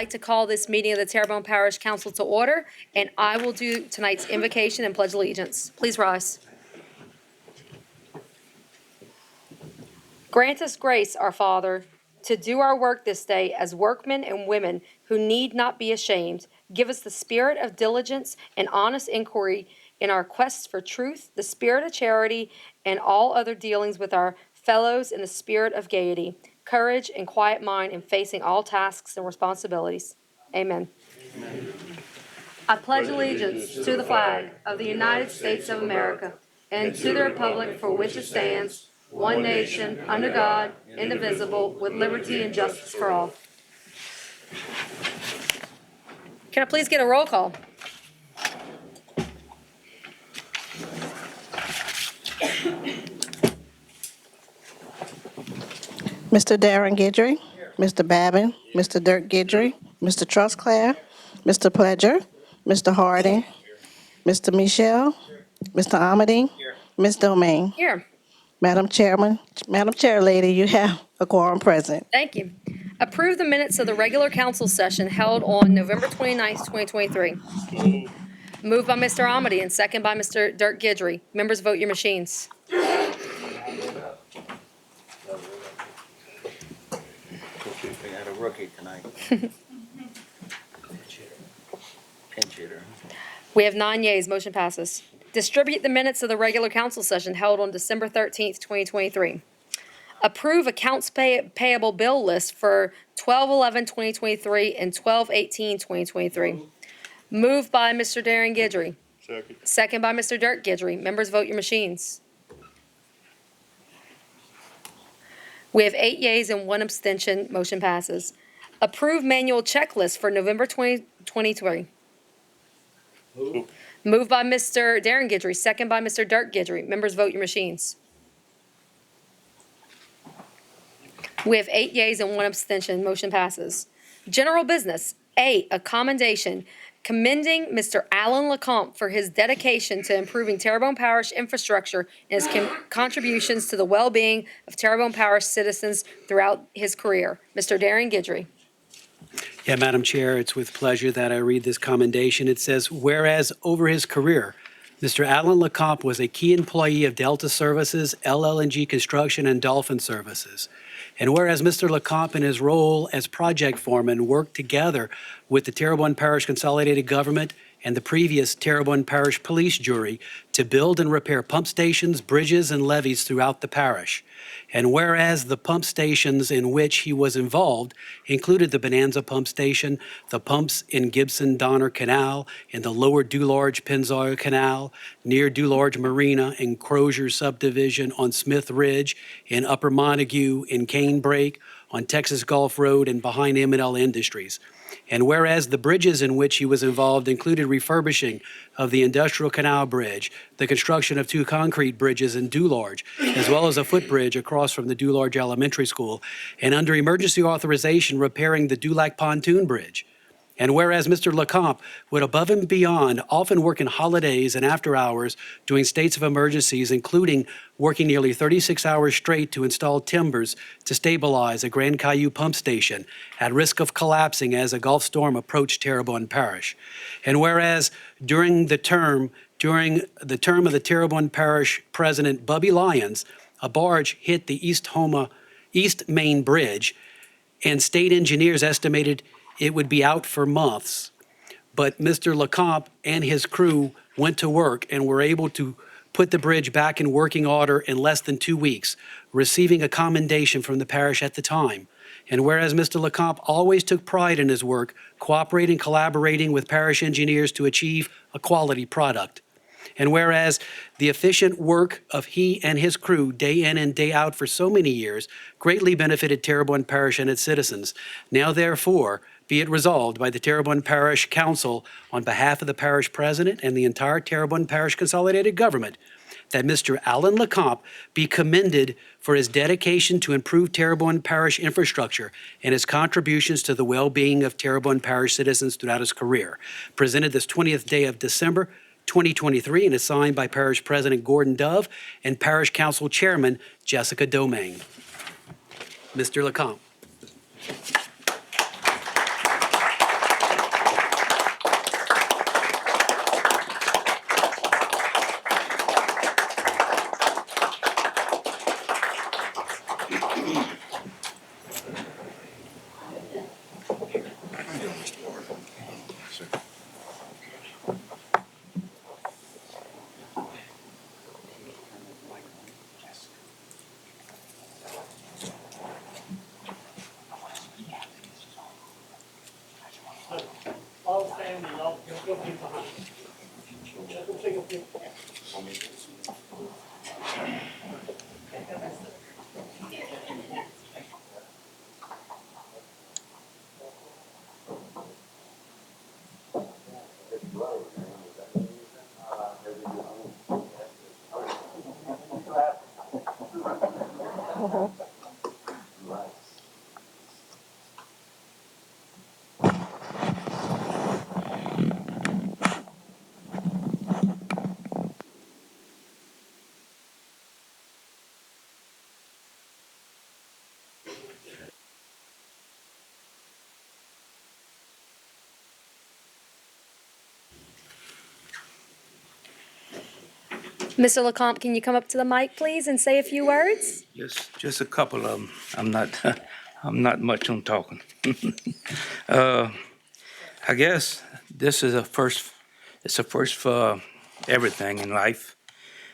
like to call this meeting of the Terrebonne Parish Council to order, and I will do tonight's invocation and pledge allegiance. Please rise. Grant us grace, our Father, to do our work this day as workmen and women who need not be ashamed. Give us the spirit of diligence and honest inquiry in our quest for truth, the spirit of charity, and all other dealings with our fellows in the spirit of gaiety, courage, and quiet mind in facing all tasks and responsibilities. Amen. Amen. I pledge allegiance to the flag of the United States of America and to the republic for which it stands, one nation, under God, indivisible, with liberty and justice for all. Can I please get a roll call? Mr. Darren Guidry, Mr. Babin, Mr. Dirk Guidry, Mr. Trustclair, Mr. Pledger, Mr. Harding, Mr. Michel, Mr. Amadine, Ms. Domingue. Here. Madam Chair Lady, you have a quorum present. Thank you. Approve the minutes of the regular council session held on November 29th, 2023. Moved by Mr. Amity and second by Mr. Dirk Guidry. Members, vote your machines. We had a rookie tonight. Pinch hitter. We have 9 yeas. Motion passes. Distribute the minutes of the regular council session held on December 13th, 2023. Approve accounts payable bill list for 12/11/2023 and 12/18/2023. Moved by Mr. Darren Guidry. Second. Second by Mr. Dirk Guidry. Members, vote your machines. We have 8 yeas and 1 abstention. Motion passes. Approve manual checklist for November 2023. Moved by Mr. Darren Guidry, second by Mr. Dirk Guidry. Members, vote your machines. We have 8 yeas and 1 abstention. Motion passes. General business. A commendation commending Mr. Alan LeCompte for his dedication to improving Terrebonne Parish infrastructure and his contributions to the well-being of Terrebonne Parish citizens throughout his career. Mr. Darren Guidry. Yeah, Madam Chair, it's with pleasure that I read this commendation. It says, whereas over his career, Mr. Alan LeCompte was a key employee of Delta Services, LL&G Construction, and Dolphin Services. And whereas Mr. LeCompte in his role as project foreman worked together with the Terrebonne Parish Consolidated Government and the previous Terrebonne Parish Police Jury to build and repair pump stations, bridges, and levees throughout the parish. And whereas the pump stations in which he was involved included the Bonanza Pump Station, the pumps in Gibson-Donner Canal, in the lower Dularge-Pennzoil Canal, near Dularge Marina and Crozier Subdivision on Smith Ridge, in Upper Montague, in Canebrake, on Texas Gulf Road, and behind M&L Industries. And whereas the bridges in which he was involved included refurbishing of the Industrial Canal Bridge, the construction of 2 concrete bridges in Dularge, as well as a footbridge across from the Dularge Elementary School, and under emergency authorization repairing the Dulac Pontoon Bridge. And whereas Mr. LeCompte would above and beyond often work in holidays and after hours doing states of emergencies, including working nearly 36 hours straight to install timbers to stabilize a Grand Caillou pump station at risk of collapsing as a Gulf storm approached Terrebonne Parish. And whereas during the term of the Terrebonne Parish President Bubby Lyons, a barge hit the East Main Bridge, and state engineers estimated it would be out for months. But Mr. LeCompte and his crew went to work and were able to put the bridge back in working order in less than 2 weeks, receiving a commendation from the parish at the time. And whereas Mr. LeCompte always took pride in his work, cooperating, collaborating with parish engineers to achieve a quality product. And whereas the efficient work of he and his crew day in and day out for so many years greatly benefited Terrebonne Parish and its citizens, now therefore be it resolved by the Terrebonne Parish Council on behalf of the parish president and the entire Terrebonne Parish Consolidated Government that Mr. Alan LeCompte be commended for his dedication to improve Terrebonne Parish infrastructure and his contributions to the well-being of Terrebonne Parish citizens throughout his career. Presented this 20th day of December, 2023, and is signed by Parish President Gordon Dove and Parish Council Chairman Jessica Domingue. Mr. LeCompte. Mr. LeCompte, can you come up to the mic, please, and say a few words? Just a couple of them. I'm not, I'm not much on talking. Uh, I guess this is a first, it's a first for everything in life.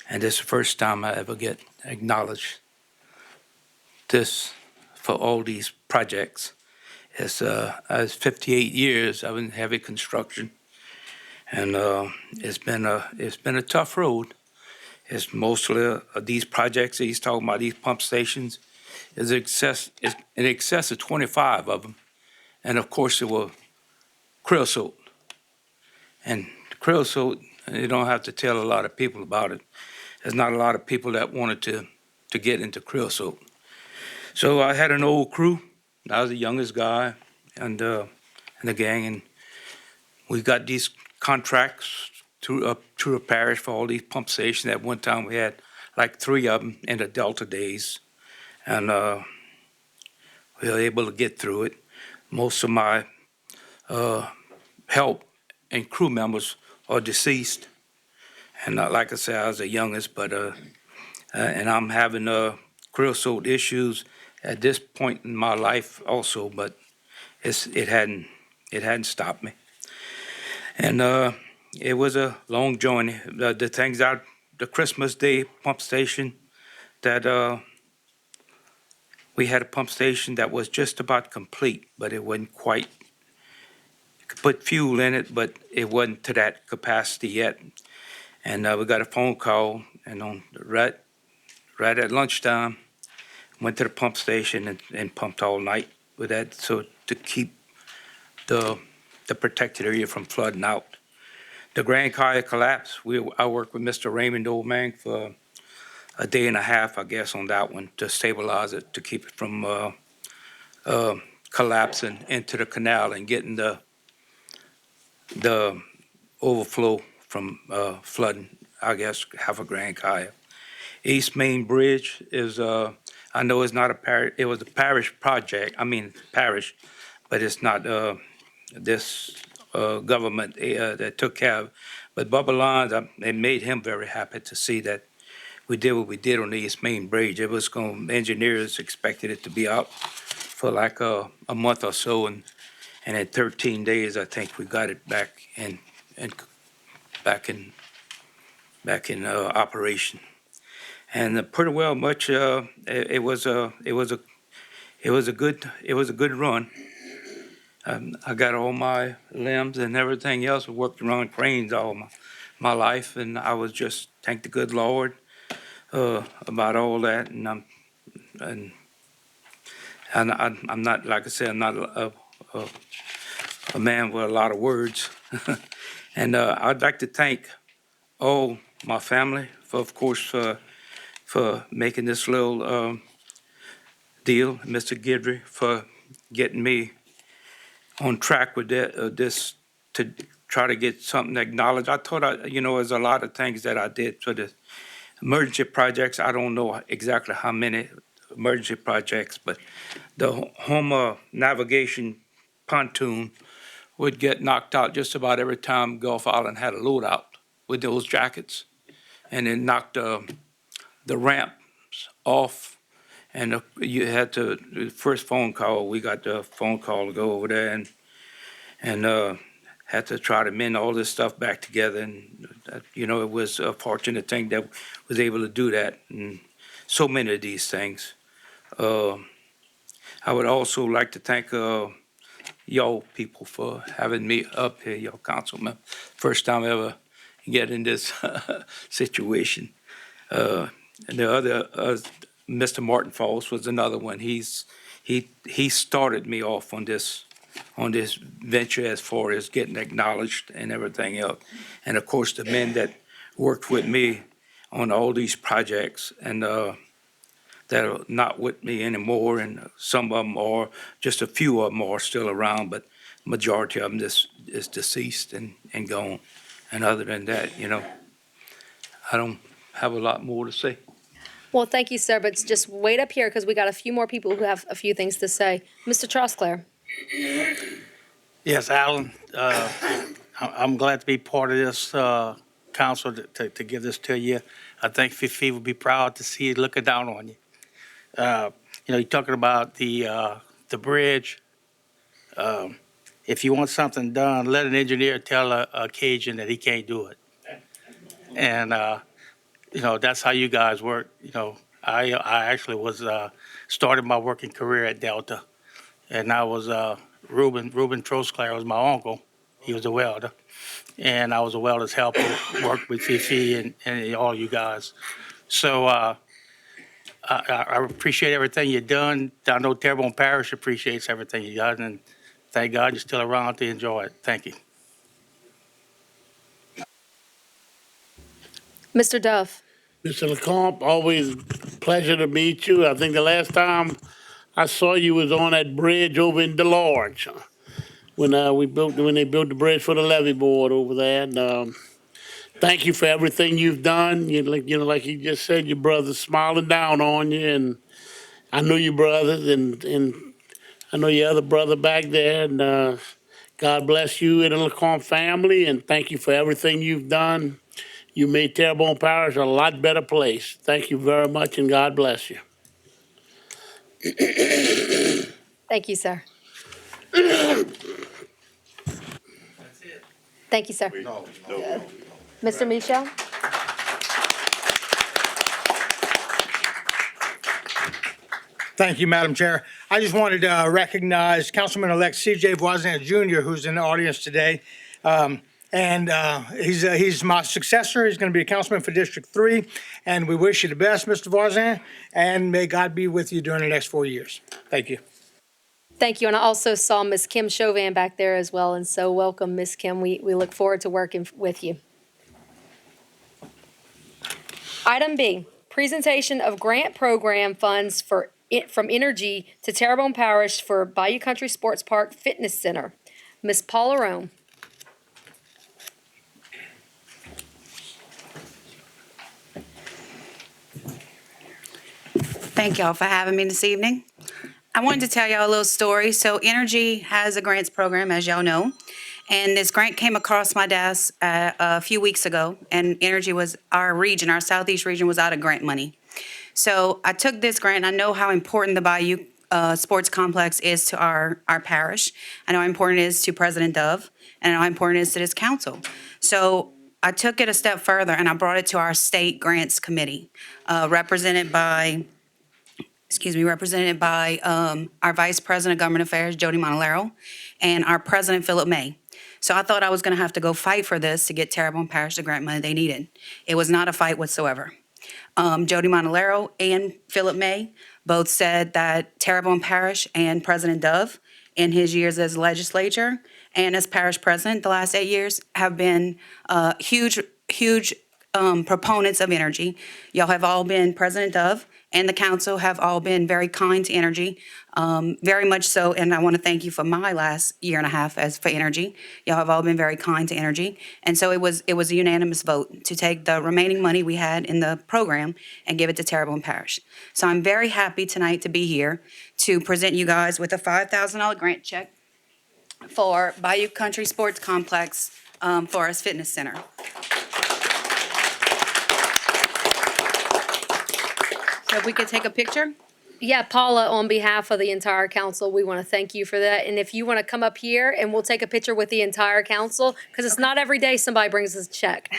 And this is the first time I ever get acknowledged this for all these projects. It's 58 years I've been in heavy construction, and it's been a tough road. It's mostly these projects that he's talking about, these pump stations, is in excess of 25 of them, and of course it was creosote. And creosote, you don't have to tell a lot of people about it. There's not a lot of people that wanted to get into creosote. So I had an old crew. I was the youngest guy and in the gang, and we got these contracts through a parish for all these pump stations. At one time, we had like 3 of them in the Delta days, and we were able to get through it. Most of my help and crew members are deceased, and like I said, I was the youngest, but and I'm having creosote issues at this point in my life also, but it hadn't stopped me. And it was a long journey. The things out, the Christmas Day pump station, that we had a pump station that was just about complete, but it wasn't quite. You could put fuel in it, but it wasn't to that capacity yet. And we got a phone call, and right at lunchtime, went to the pump station and pumped all night with that, so to keep the protected area from flooding out. The Grand Kaya collapse, I worked with Mr. Raymond Oldman for a day and a half, I guess, on that one to stabilize it, to keep it from collapsing into the canal and getting the overflow from flooding, I guess, half a Grand Kaya. East Main Bridge is, I know it's not a parish, it was a parish project, parish, but it's not this government that took care of. But Bubba Lyons, it made him very happy to see that we did what we did on the East Main Bridge. It was engineers expected it to be out for like a month or so, and in 13 days, I think we got it back in back in operation. And pretty well much, it was a good run. I got all my limbs and everything else. I worked around cranes all my life, and I was just thank the good Lord about all that. And I'm not, like I said, I'm not a man with a lot of words. And I'd like to thank all my family for, of course, for making this little deal. Mr. Guidry for getting me on track with this to try to get something acknowledged. I thought, there's a lot of things that I did for the emergency projects. I don't know exactly how many emergency projects, but the Houma navigation pontoon would get knocked out just about every time Gulf Island had a loadout with those jackets, and it knocked the ramps off. And you had to, the first phone call, we got the phone call to go over there and had to try to mend all this stuff back together. And, it was a fortunate thing that was able to do that. And so many of these things. I would also like to thank y'all people for having me up here, y'all councilman. First time ever get in this situation. And the other, Mr. Martin Falls was another one. He started me off on this venture as far as getting acknowledged and everything else. And of course, the men that worked with me on all these projects and that are not with me anymore, and some of them are, just a few of them are still around, but majority of them is deceased and gone. And other than that, I don't have a lot more to say. Well, thank you, sir, but just wait up here because we got a few more people who have a few things to say. Mr. Trosclair. Yes, Alan, I'm glad to be part of this council to give this to you. I think Fifi would be proud to see you looking down on you. You're talking about the bridge. If you want something done, let an engineer tell a Cajun that he can't do it. And, that's how you guys work. I actually was started my working career at Delta. And I was Reuben Trosclair was my uncle. He was a welder. And I was a welder's helper, worked with Fifi and all you guys. So I appreciate everything you've done. I know Terrebonne Parish appreciates everything you've done, and thank God you're still around to enjoy it. Thank you. Mr. Duff. Mr. LeCompte, always pleasure to meet you. I think the last time I saw you was on that bridge over in Delorge when they built the bridge for the levee board over there. And thank you for everything you've done. Like you just said, your brother's smiling down on you, and I know your brothers, and I know your other brother back there. And God bless you and the LeCompte family, and thank you for everything you've done. You made Terrebonne Parish a lot better place. Thank you very much, and God bless you. Thank you, sir. Thank you, sir. Mr. Michel? Thank you, Madam Chair. I just wanted to recognize Councilman-elect C.J. Voisin Jr., who's in the audience today. He's my successor. He's going to be a councilman for District 3. And we wish you the best, Mr. Voisin, and may God be with you during the next 4 years. Thank you. Thank you. And I also saw Ms. Kim Chauvin back there as well. And so welcome, Ms. Kim. We look forward to working with you. Item B, presentation of grant program funds from Energy to Terrebonne Parish for Bayou Country Sports Park Fitness Center. Ms. Paula Rome. Thank y'all for having me this evening. I wanted to tell y'all a little story. So Energy has a grants program, as y'all know, and this grant came across my desk a few weeks ago, and Energy was our Southeast region was out of grant money. So I took this grant. I know how important the Bayou Sports Complex is to our parish. I know how important it is to President Dove, and I know how important it is to this council. So I took it a step further, and I brought it to our state grants committee, represented by our Vice President of Government Affairs, Jody Montalero, and our President, Philip May. So I thought I was going to have to go fight for this to get Terrebonne Parish the grant money they needed. It was not a fight whatsoever. Jody Montalero and Philip May both said that Terrebonne Parish and President Dove, in his years as legislature and as parish president the last 8 years, have been huge proponents of Energy. Y'all have all been, President Dove and the council have all been very kind to Energy, very much so. And I want to thank you for my last year and a half for Energy. Y'all have all been very kind to Energy. And so it was a unanimous vote to take the remaining money we had in the program and give it to Terrebonne Parish. So I'm very happy tonight to be here to present you guys with a $5,000 grant check for Bayou Country Sports Complex Forest Fitness Center. So if we could take a picture. Yeah, Paula, on behalf of the entire council, we want to thank you for that. And if you want to come up here and we'll take a picture with the entire council, because it's not every day somebody brings us a check.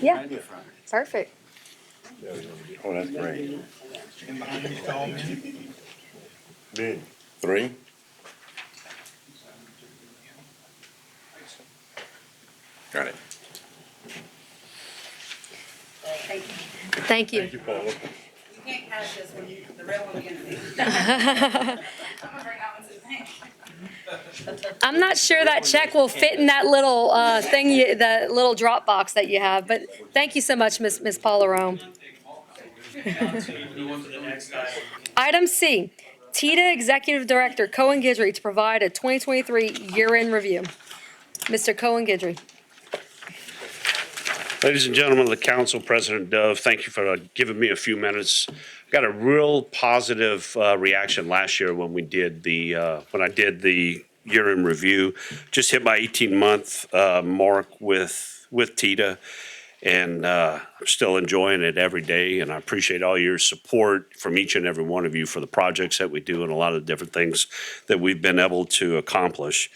Yeah, perfect. Oh, that's great. And behind you, tall man. Big. 3. Got it. Thank you. Thank you, Paula. You can't cash this one, the real one again. I'm gonna bring that one to the bank. I'm not sure that check will fit in that little thing, that little drop box that you have, but thank you so much, Miss Paula Rome. Item C, TITA Executive Director Cohen Guidry to provide a 2023 year-end review. Mr. Cohen Guidry. Ladies and gentlemen of the council, President Dove, thank you for giving me a few minutes. Got a real positive reaction last year when I did the year-end review. Just hit my 18-month mark with TITA, and I'm still enjoying it every day. And I appreciate all your support from each and every one of you for the projects that we do and a lot of the different things that we've been able to accomplish.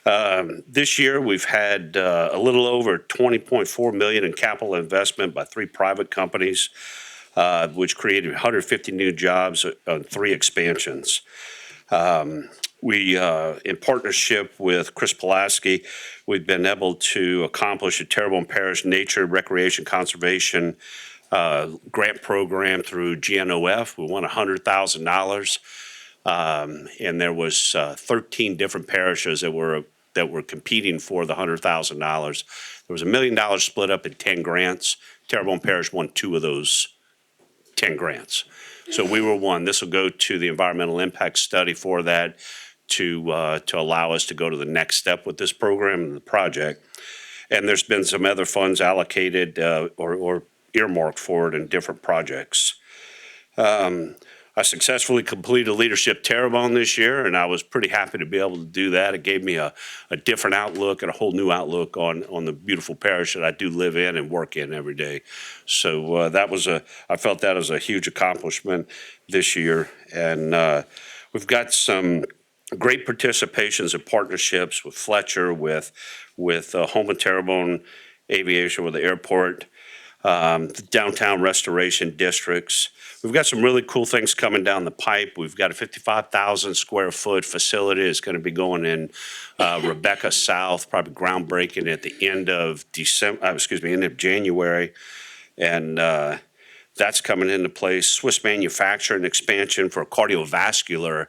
This year, we've had a little over $20.4 million in capital investment by 3 private companies, which created 150 new jobs on 3 expansions. We, in partnership with Chris Pulaski, we've been able to accomplish a Terrebonne Parish Nature Recreation Conservation grant program through GNOF. We won $100,000. And there was 13 different parishes that were competing for the $100,000. There was $1 million split up in 10 grants. Terrebonne Parish won 2 of those 10 grants. So we were one. This will go to the environmental impact study for that to allow us to go to the next step with this program and the project. And there's been some other funds allocated or earmarked for it in different projects. I successfully completed Leadership Terrebonne this year, and I was pretty happy to be able to do that. It gave me a different outlook and a whole new outlook on the beautiful parish that I do live in and work in every day. So I felt that was a huge accomplishment this year. And we've got some great participations and partnerships with Fletcher, with Houma Terrebonne Aviation, with the airport, the downtown restoration districts. We've got some really cool things coming down the pipe. We've got a 55,000 square foot facility that's going to be going in Rebecca South, probably groundbreaking at the end of end of January. And that's coming into place. Swiss manufacturing expansion for a cardiovascular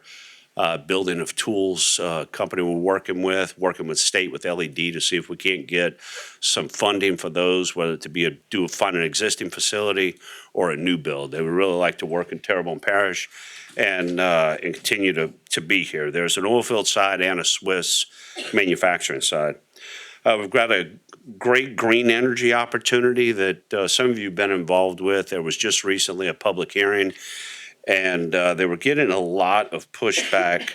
building of tools company we're working with state with LED to see if we can't get some funding for those, whether to be find an existing facility or a new build. They would really like to work in Terrebonne Parish and continue to be here. There's an oil field side and a Swiss manufacturing side. We've got a great green energy opportunity that some of you have been involved with. There was just recently a public hearing, and they were getting a lot of pushback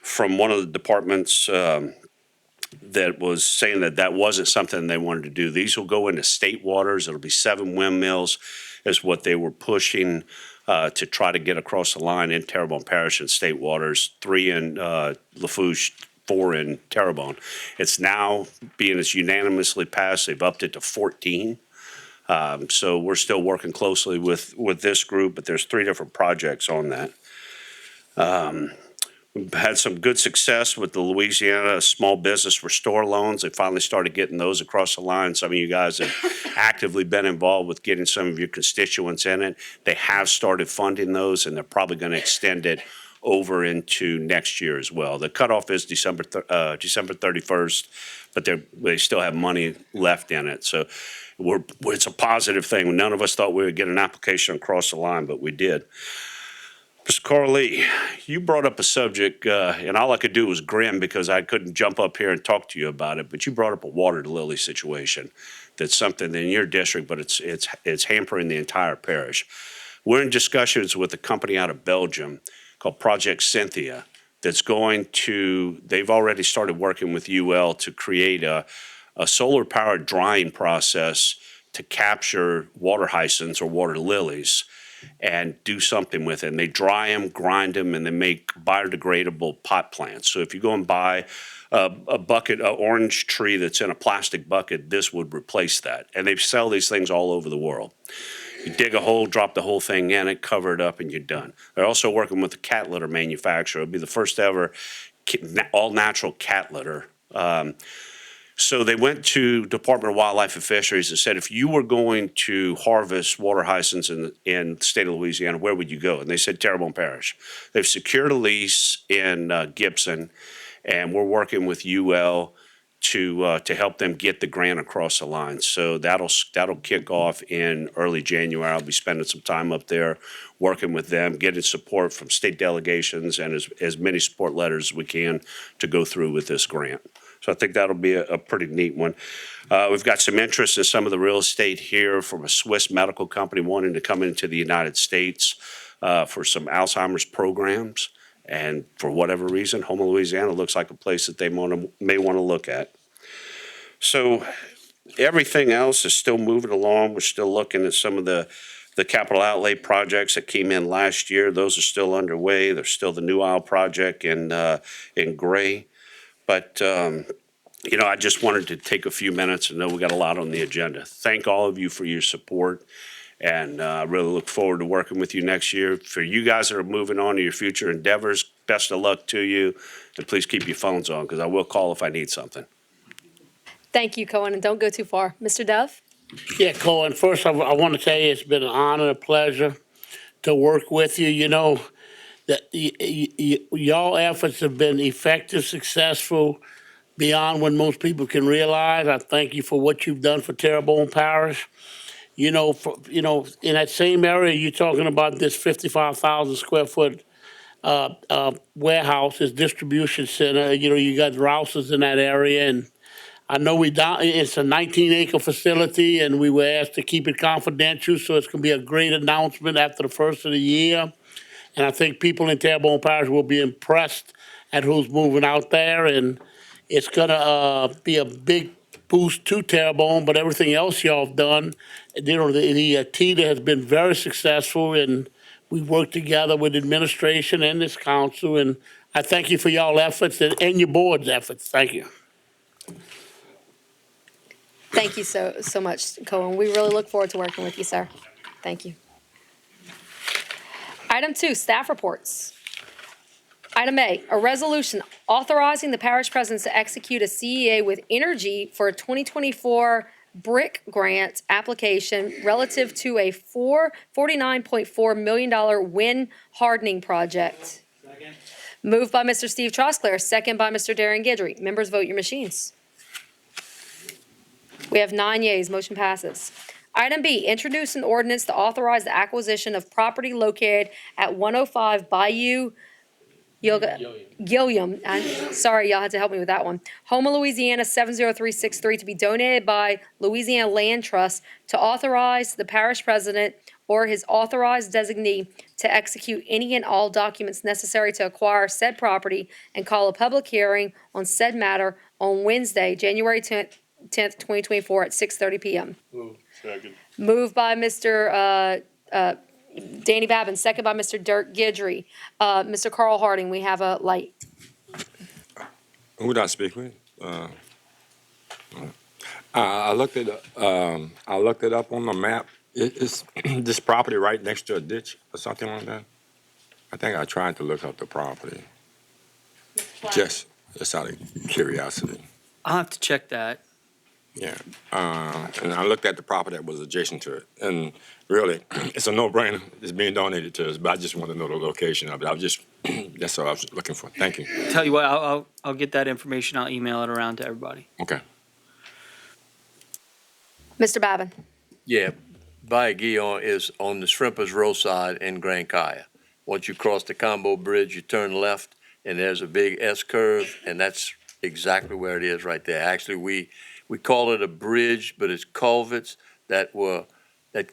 from one of the departments that was saying that wasn't something they wanted to do. These will go into state waters. It'll be 7 windmills is what they were pushing to try to get across the line in Terrebonne Parish and state waters, 3 in Lafourche, 4 in Terrebonne. It's now it's unanimously passed. They've upped it to 14. So we're still working closely with this group, but there's 3 different projects on that. We've had some good success with the Louisiana Small Business Restore loans. They finally started getting those across the line. Some of you guys have actively been involved with getting some of your constituents in it. They have started funding those, and they're probably going to extend it over into next year as well. The cutoff is December 31st, but they still have money left in it. So it's a positive thing. None of us thought we would get an application across the line, but we did. Mr. Carly, you brought up a subject, and all I could do was grin because I couldn't jump up here and talk to you about it, but you brought up a water lily situation. That's something in your district, but it's hampering the entire parish. We're in discussions with a company out of Belgium called Project Cynthia they've already started working with UL to create a solar-powered drying process to capture water hyacinths or water lilies and do something with it. And they dry them, grind them, and they make biodegradable pot plants. So if you go and buy a bucket, an orange tree that's in a plastic bucket, this would replace that. And they sell these things all over the world. You dig a hole, drop the whole thing in it, cover it up, and you're done. They're also working with a cat litter manufacturer. It'll be the first ever all-natural cat litter. So they went to Department of Wildlife and Fisheries and said, if you were going to harvest water hyacinths in the state of Louisiana, where would you go? And they said Terrebonne Parish. They've secured a lease in Gibson, and we're working with UL to help them get the grant across the line. So that'll kick off in early January. I'll be spending some time up there working with them, getting support from state delegations and as many support letters as we can to go through with this grant. So I think that'll be a pretty neat one. We've got some interest in some of the real estate here from a Swiss medical company wanting to come into the United States for some Alzheimer's programs. And for whatever reason, Houma, Louisiana looks like a place that they may want to look at. So everything else is still moving along. We're still looking at some of the capital outlay projects that came in last year. Those are still underway. There's still the New Isle project in Gray. But, I just wanted to take a few minutes and know we got a lot on the agenda. Thank all of you for your support. And I really look forward to working with you next year. For you guys that are moving on to your future endeavors, best of luck to you. And please keep your phones on because I will call if I need something. Thank you, Cohen, and don't go too far. Mr. Dove? Yeah, Cohen, first I want to tell you it's been an honor and a pleasure to work with you. You know, that y'all efforts have been effective, successful, beyond what most people can realize. I thank you for what you've done for Terrebonne Parish. In that same area, you're talking about this 55,000 square foot warehouse, this distribution center. You got Rouse's in that area, and I know it's a 19-acre facility, and we were asked to keep it confidential, so it's going to be a great announcement after the first of the year. And I think people in Terrebonne Parish will be impressed at who's moving out there, and it's going to be a big boost to Terrebonne, but everything else y'all have done, the TIDA has been very successful, and we work together with administration and this council, and I thank you for y'all efforts and your board's efforts. Thank you. Thank you so much, Cohen. We really look forward to working with you, sir. Thank you. Item 2, staff reports. Item A, a resolution authorizing the parish president to execute a CEA with Energy for a 2024 BRIC grant application relative to a $49.4 million wind hardening project. Second. Moved by Mr. Steve Trosclair, second by Mr. Darren Guidry. Members, vote your machines. We have 9 yeas. Motion passes. Item B, introduce an ordinance to authorize the acquisition of property located at 105 Bayou Gilliam. I'm sorry, y'all had to help me with that one. Houma, Louisiana 70363 to be donated by Louisiana Land Trust to authorize the parish president or his authorized designee to execute any and all documents necessary to acquire said property and call a public hearing on said matter on Wednesday, January 10th, 2024 at 6:30 p.m. Second. Moved by Mr. Danny Babin, second by Mr. Dirk Guidry. Mr. Carl Harding, we have a light. Who did I speak with? I looked it up on the map. It's this property right next to a ditch or something like that. I think I tried to look up the property. Just out of curiosity. I'll have to check that. Yeah, and I looked at the property that was adjacent to it, and really, it's a no-brainer. It's being donated to us, but I just want to know the location of it. That's what I was looking for. Thank you. Tell you what, I'll get that information. I'll email it around to everybody. Okay. Mr. Babin. Yeah, Bayou Guillaume is on the Shrimpers roadside in Grand Kaya. Once you cross the Combo Bridge, you turn left, and there's a big S-curve, and that's exactly where it is right there. Actually, we call it a bridge, but it's culverts that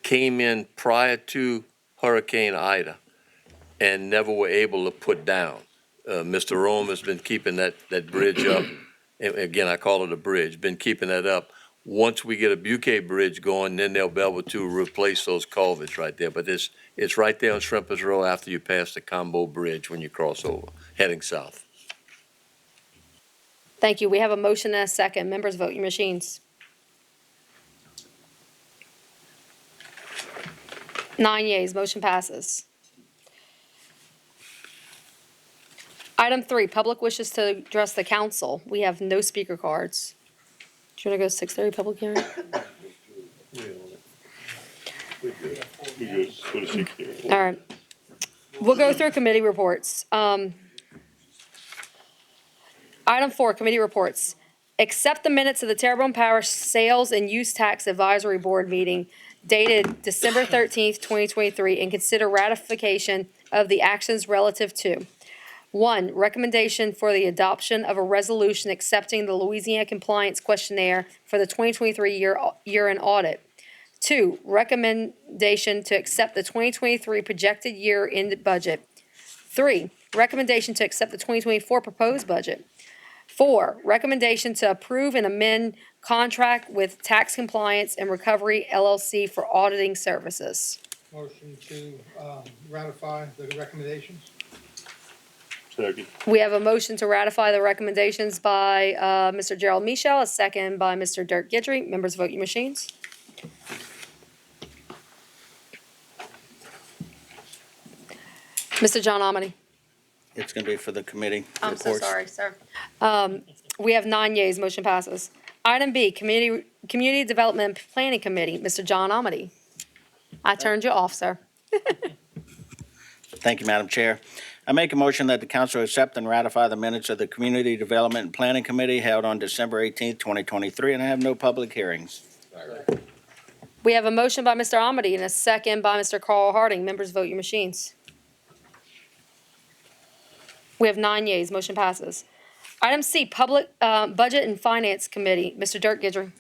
came in prior to Hurricane Ida and never were able to put down. Mr. Rome has been keeping that bridge up. And again, I call it a bridge, been keeping that up. Once we get a Buquet Bridge going, then they'll be able to replace those culverts right there. But it's right there on Shrimpers Road after you pass the Combo Bridge when you cross over, heading south. Thank you. We have a motion and a second. Members, vote your machines. 9 yeas, motion passes. Item 3, public wishes to address the council. We have no speaker cards. Do you want to go 6:30 public hearing? All right. We'll go through committee reports. Item 4, committee reports. Accept the minutes of the Terrebonne Parish Sales and Use Tax Advisory Board meeting dated December 13th, 2023, and consider ratification of the actions relative to: 1, recommendation for the adoption of a resolution accepting the Louisiana Compliance Questionnaire for the 2023 year-end audit. 2, recommendation to accept the 2023 projected year-end budget. 3, recommendation to accept the 2024 proposed budget. 4, recommendation to approve and amend contract with Tax Compliance and Recovery LLC for auditing services. Motion to ratify the recommendations. Second. We have a motion to ratify the recommendations by Mr. Gerald Michel, a second by Mr. Dirk Gidry. Members, vote your machines. Mr. John Amity. It's going to be for the committee I'm so reports. sorry, sir. We have 9 yeas, motion passes. Item B, Community Development and Planning Committee, Mr. John Amity. I turned you off, sir. Thank you, Madam Chair. I make a motion that the council accept and ratify the minutes of the Community Development and Planning Committee held on December 18th, 2023, and I have no public hearings. We have a motion by Mr. Amity and a second by Mr. Carl Harding. Members, vote your machines. We have 9 yeas, motion passes. Item C, Public Budget and Finance Committee, Mr. Dirk Gidry.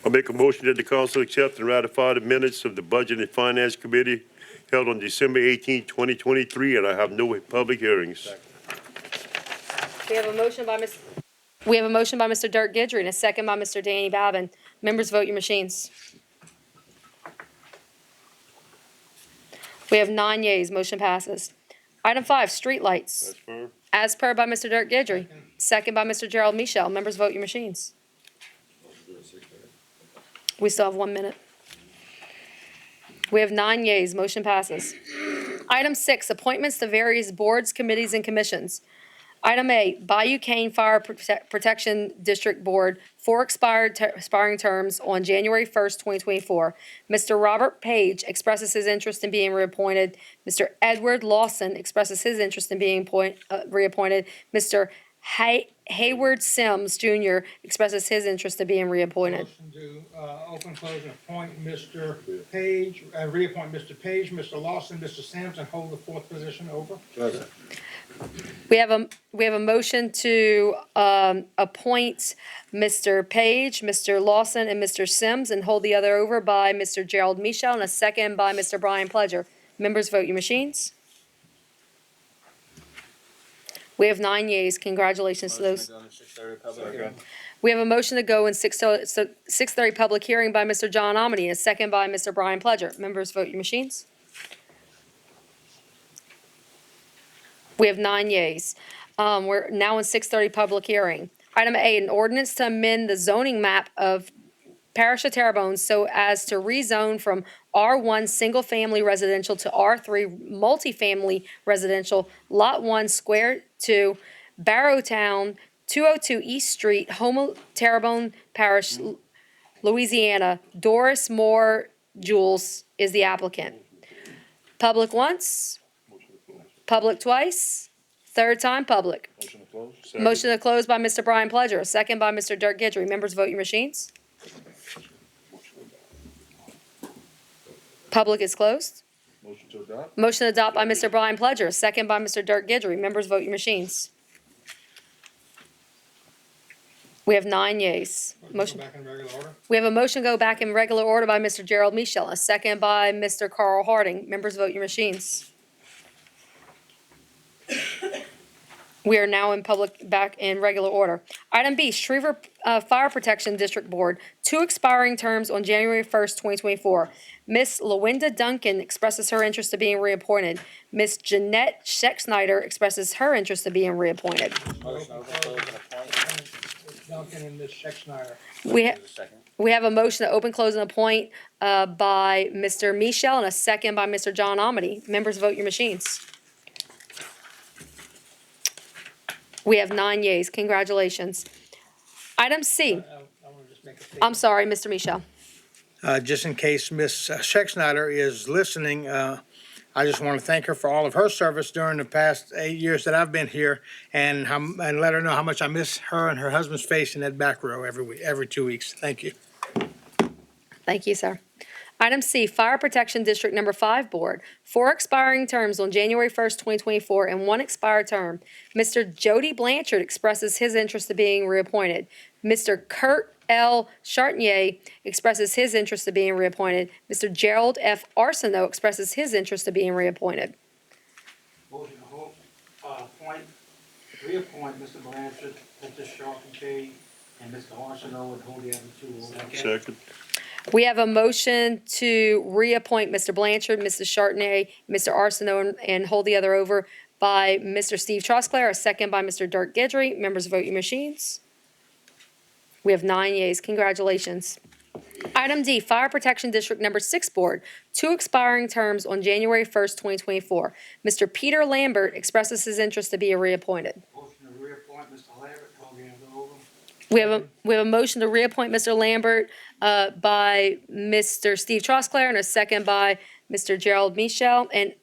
I make a motion that the council accept and ratify the minutes of the Budget and Finance Committee held on December 18, 2023, and I have no public hearings. We have a motion by Mr. Dirk Gidry and a second by Mr. Danny Babin. Members, vote your machines. We have 9 yeas, motion passes. Item 5, streetlights. As per by Mr. Dirk Gidry, second by Mr. Gerald Michel. Members, vote your machines. We still have 1 minute. We have 9 yeas, motion passes. Item 6, appointments to various boards, committees, and commissions. Item A, Bayou Cane Fire Protection District Board, 4 expiring terms on January 1st, 2024. Mr. Robert Page expresses his interest in being reappointed. Mr. Edward Lawson expresses his interest in being reappointed. Mr. Hayward Sims Jr. expresses his interest in being reappointed. Motion to open, close, and appoint Mr. Page, reappoint Mr. Page, Mr. Lawson, Mr. Sims, and hold the 4th position over. We have a motion to appoint Mr. Page, Mr. Lawson, and Mr. Sims, and hold the other over by Mr. Gerald Michel, and a second by Mr. Brian Pledger. Members, vote your machines. We have 9 yeas. Congratulations to those. We have a motion to go in 6:30 public hearing by Mr. John Amity, and a second by Mr. Brian Pledger. Members, vote your machines. We have 9 yeas. We're now in 6:30 public hearing. Item A, an ordinance to amend the zoning map of Parish of Terrebonne so as to rezone from R1 single-family residential to R3 multifamily residential, Lot 1, Square 2, Barrowtown, 202 East Street, Houma, Terrebonne Parish, Louisiana. Doris Moore Jules is the applicant. Public once, public twice, third time public. Motion to close by Mr. Brian Pledger, a second by Mr. Dirk Gidry. Members, vote your machines. Public is closed. Motion to adopt by Mr. Brian Pledger, second by Mr. Dirk Gidry. Members, vote your machines. We have 9 yeas. Motion. Back in regular order. We have a motion to go back in regular order by Mr. Gerald Michel, a second by Mr. Carl Harding. Members, vote your machines. We are now in back in regular order. Item B, Schriever Fire Protection District Board, 2 expiring terms on January 1st, 2024. Miss Lawinda Duncan expresses her interest in being reappointed. Miss Jeanette Scheck-Snyder expresses her interest in being reappointed. Duncan and Ms. Scheck-Snyder. We have a motion to open, close, and appoint by Mr. Michel and a second by Mr. John Amity. Members, vote your machines. We have 9 yeas. Congratulations. Item C. I'm sorry, Mr. Michel. Just in case Ms. Schexnayder is listening, I just want to thank her for all of her service during the past 8 years that I've been here, and let her know how much I miss her and her husband's face in that back row every 2 weeks. Thank you. Thank you, sir. Item C, Fire Protection District Number 5 Board, 4 expiring terms on January 1st, 2024, and 1 expired term. Mr. Jody Blanchard expresses his interest in being reappointed. Mr. Kurt L. Chartenier expresses his interest in being reappointed. Mr. Gerald F. Arsenault expresses his interest in being reappointed. Motion to reappoint Mr. Blanchard, Mr. Charpentier, and Mr. Arsenault, and hold the other two over. Second. We have a motion to reappoint Mr. Blanchard, Mrs. Chartenier, Mr. Arsenault, and hold the other over by Mr. Steve Trosclair, a second by Mr. Dirk Guidry. Members, vote your machines. We have 9 yeas. Congratulations. Item D, Fire Protection District Number 6 Board, 2 expiring terms on January 1st, 2024. Mr. Peter Lambert expresses his interest to be reappointed. Motion to reappoint Mr. Lambert, hold the other over. We have a motion to reappoint Mr. Lambert by Mr. Steve Trosclair and a second by Mr. Gerald Michel. And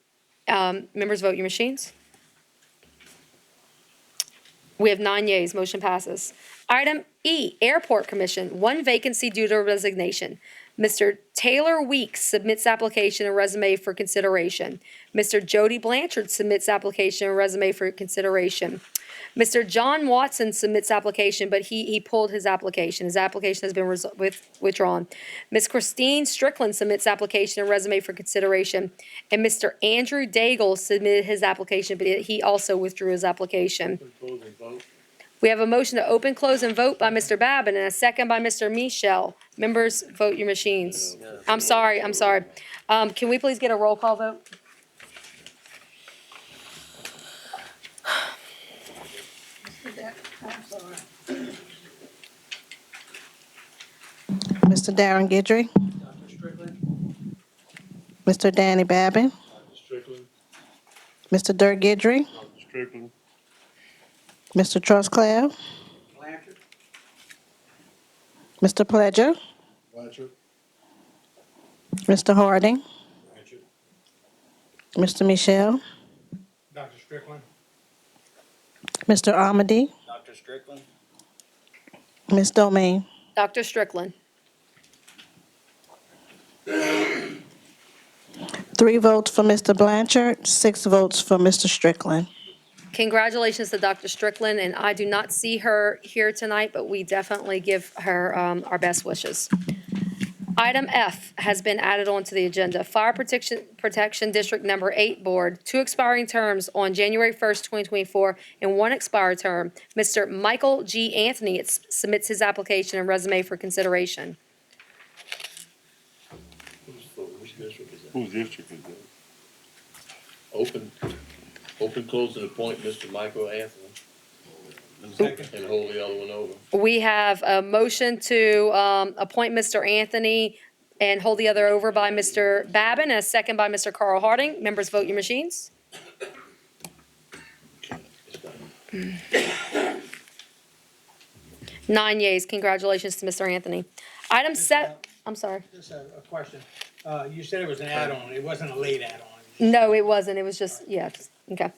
members, vote your machines. We have 9 yeas. Motion passes. Item E, Airport Commission, 1 vacancy due to resignation. Mr. Taylor Weeks submits application and resume for consideration. Mr. Jody Blanchard submits application and resume for consideration. Mr. John Watson submits application, but he pulled his application. His application has been withdrawn. Ms. Christine Strickland submits application and resume for consideration. And Mr. Andrew Daigle submitted his application, but he also withdrew his application. We have a motion to open, close, and vote by Mr. Babin and a second by Mr. Michel. Members, vote your machines. I'm sorry. Can we please get a roll call vote? Mr. Darren Guidry. Mr. Danny Babin. Mr. Dirk Guidry. Strickland. Mr. Trosclair. Blanchard. Mr. Pledger. Mr. Harding. Mr. Michel. Dr. Strickland. Mr. Amity. Dr. Strickland? Ms. Domain. Dr. Strickland. 3 votes for Mr. Blanchard, 6 votes for Mr. Strickland. Congratulations to Dr. Strickland, and I do not see her here tonight, but we definitely give her our best wishes. Item F has been added onto the agenda. Fire Protection District Number 8 Board, 2 expiring terms on January 1st, 2024, and 1 expired term. Mr. Michael G. Anthony submits his application and resume for consideration. Whose district is that? Open, close, and appoint Mr. Michael Anthony. And hold the other one over. We have a motion to appoint Mr. Anthony and hold the other over by Mr. Babin, and a second by Mr. Carl Harding. Members, vote your machines. Nine yeas. Congratulations to Mr. Anthony. Item set. I'm sorry. Just a question. You said it was an add-on. It wasn't a late add-on. No, it wasn't. It was just, yeah, okay.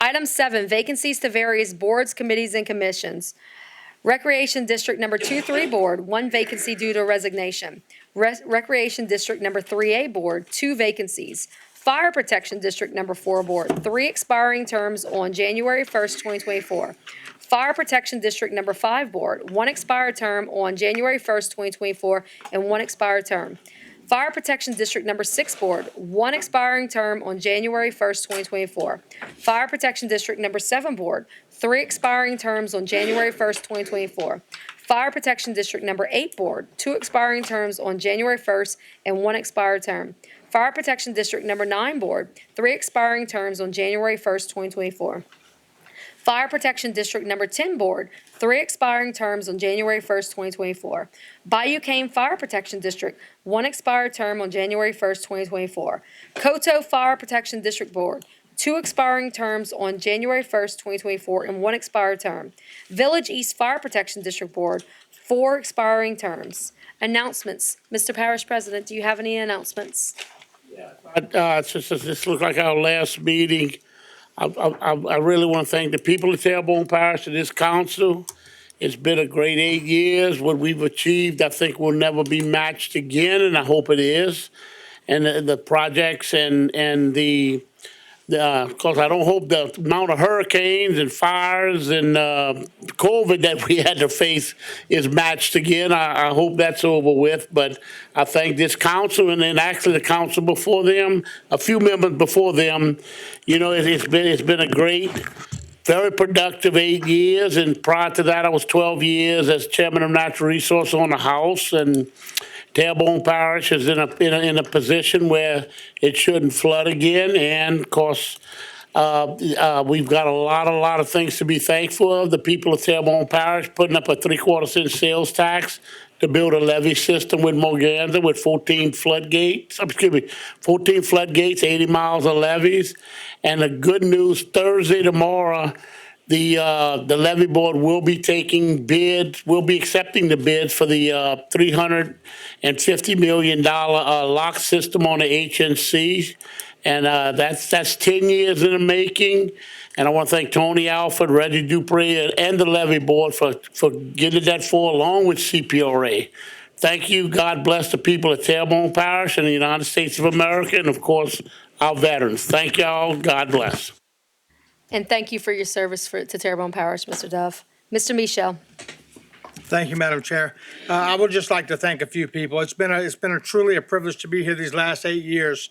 Item 7, vacancies to various boards, committees, and commissions. Recreation District Number 2-3 Board, 1 vacancy due to resignation. Recreation District Number 3A Board, 2 vacancies. Fire Protection District Number 4 Board, 3 expiring terms on January 1st, 2024. Fire Protection District Number 5 Board, 1 expired term on January 1st, 2024, and 1 expired term. Fire Protection District Number 6 Board, 1 expiring term on January 1st, 2024. Fire Protection District Number 7 Board, 3 expiring terms on January 1st, 2024. Fire Protection District Number 8 Board, 2 expiring terms on January 1st and 1 expired term. Fire Protection District Number 9 Board, 3 expiring terms on January 1st, 2024. Fire Protection District Number 10 Board, 3 expiring terms on January 1st, 2024. Bayou Cane Fire Protection District, 1 expired term on January 1st, 2024. Coteau Fire Protection District Board, 2 expiring terms on January 1st, 2024, and 1 expired term. Village East Fire Protection District Board, 4 expiring terms. Announcements. Mr. Parish President, do you have any announcements? Since this looks like our last meeting, I really want to thank the people of Terrebonne Parish and this council. It's been a great 8 years. What we've achieved, I think, will never be matched again, and I hope it is. And the projects and the because I don't hope the amount of hurricanes and fires and COVID that we had to face is matched again. I hope that's over with. But I thank this council and then actually the council before them, a few members before them. You know, it's been a great, very productive 8 years. And prior to that, I was 12 years as chairman of Natural Resource on the House. And Terrebonne Parish is in a position where it shouldn't flood again, and of course, we've got a lot of things to be thankful of. The people of Terrebonne Parish putting up a 3/4 cent sales tax to build a levee system with Morganza with 14 floodgates. 14 floodgates, 80 miles of levees, and the good news Thursday tomorrow. The levee board will be taking bids, will be accepting the bids for the $350 million lock system on the HNC. And that's 10 years in the making. And I want to thank Tony Alford, Reggie Dupree, and the levee board for getting that for along with CPRA. Thank you. God bless the people of Terrebonne Parish and the United States of America, and of course, our veterans. Thank y'all. God bless. And thank you for your service to Terrebonne Parish, Mr. Dove. Mr. Michel. Thank you, Madam Chair. I would just like to thank a few people. It's been truly a privilege to be here these last 8 years.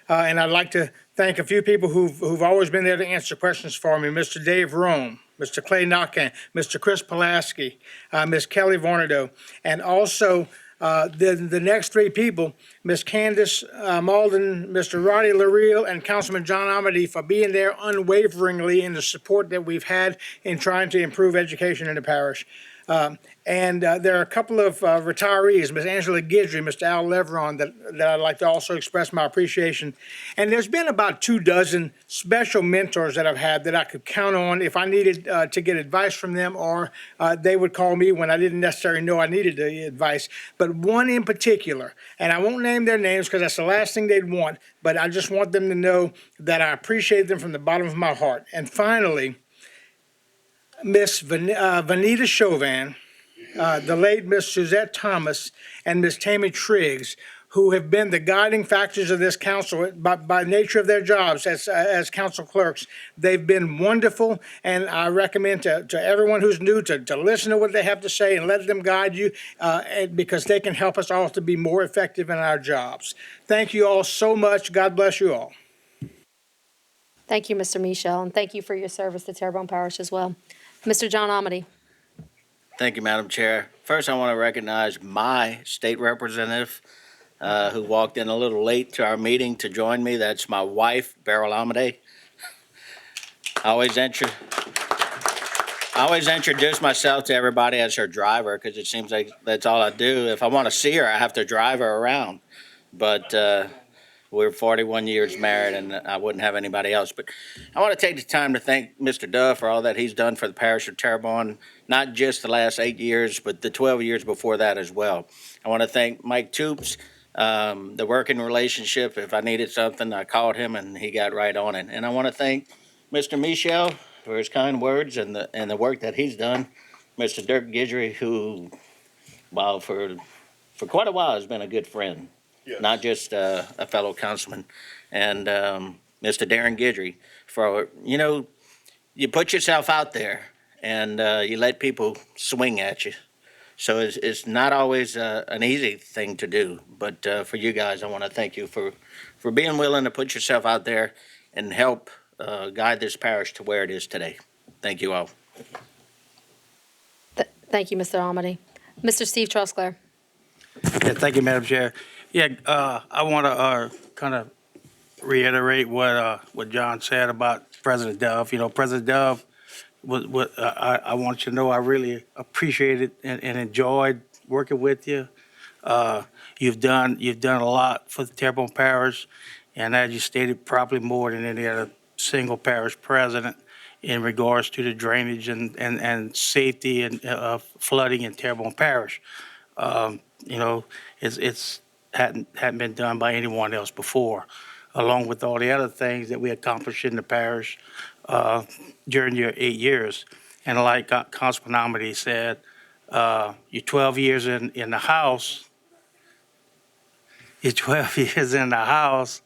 And I'd like to thank a few people who've always been there to answer questions for me. Mr. Dave Rome, Mr. Clay Knockan, Mr. Chris Pulaski, Ms. Kelly Vornado, and also the next 3 people, Ms. Candace Malden, Mr. Roddy LaReal, and Councilman John Amity for being there unwaveringly in the support that we've had in trying to improve education in the parish. And there are a couple of retirees, Ms. Angela Guidry, Mr. Al Leveron, that I'd like to also express my appreciation. And there's been about 24 special mentors that I've had that I could count on if I needed to get advice from them, or they would call me when I didn't necessarily know I needed the advice. But one in particular, and I won't name their names because that's the last thing they'd want, but I just want them to know that I appreciate them from the bottom of my heart. And finally, Miss Vanita Chauvin, the late Miss Suzette Thomas, and Miss Tammy Triggs, who have been the guiding factors of this council by nature of their jobs as council clerks. They've been wonderful, and I recommend to everyone who's new to listen to what they have to say and let them guide you, because they can help us all to be more effective in our jobs. Thank you all so much. God bless you all. Thank you, Mr. Michel, and thank you for your service to Terrebonne Parish as well. Mr. John Amity. Thank you, Madam Chair. First, I want to recognize my state representative who walked in a little late to our meeting to join me. That's my wife, Beryl Amade. I always introduce myself to everybody as her driver because it seems like that's all I do. If I want to see her, I have to drive her around. But we're 41 years married, and I wouldn't have anybody else. But I want to take the time to thank Mr. Dove for all that he's done for the parish of Terrebonne, not just the last 8 years, but the 12 years before that as well. I want to thank Mike Toops, the working relationship. If I needed something, I called him, and he got right on it. And I want to thank Mr. Michel for his kind words and the work that he's done. Mr. Dirk Guidry, who, well, for quite a while has been a good friend. Yes. Not just a fellow councilman, and Mr. Darren Guidry for, you put yourself out there and you let people swing at you. So it's not always an easy thing to do, but for you guys, I want to thank you for being willing to put yourself out there and help guide this parish to where it is today. Thank you all. Thank you, Mr. Amity. Mr. Steve Trosclair. Yeah, thank you, Madam Chair. Yeah, I want to kind of reiterate what John said about President Dove. President Dove I want you to know I really appreciated and enjoyed working with you. You've done a lot for the Terrebonne Parish, and as you stated, probably more than any other single parish president in regards to the drainage and safety and flooding in Terrebonne Parish. You know, it's hadn't been done by anyone else before, along with all the other things that we accomplished in the parish during your 8 years. And like Councilman Amity said, you're 12 years in the House. You're 12 years in the House.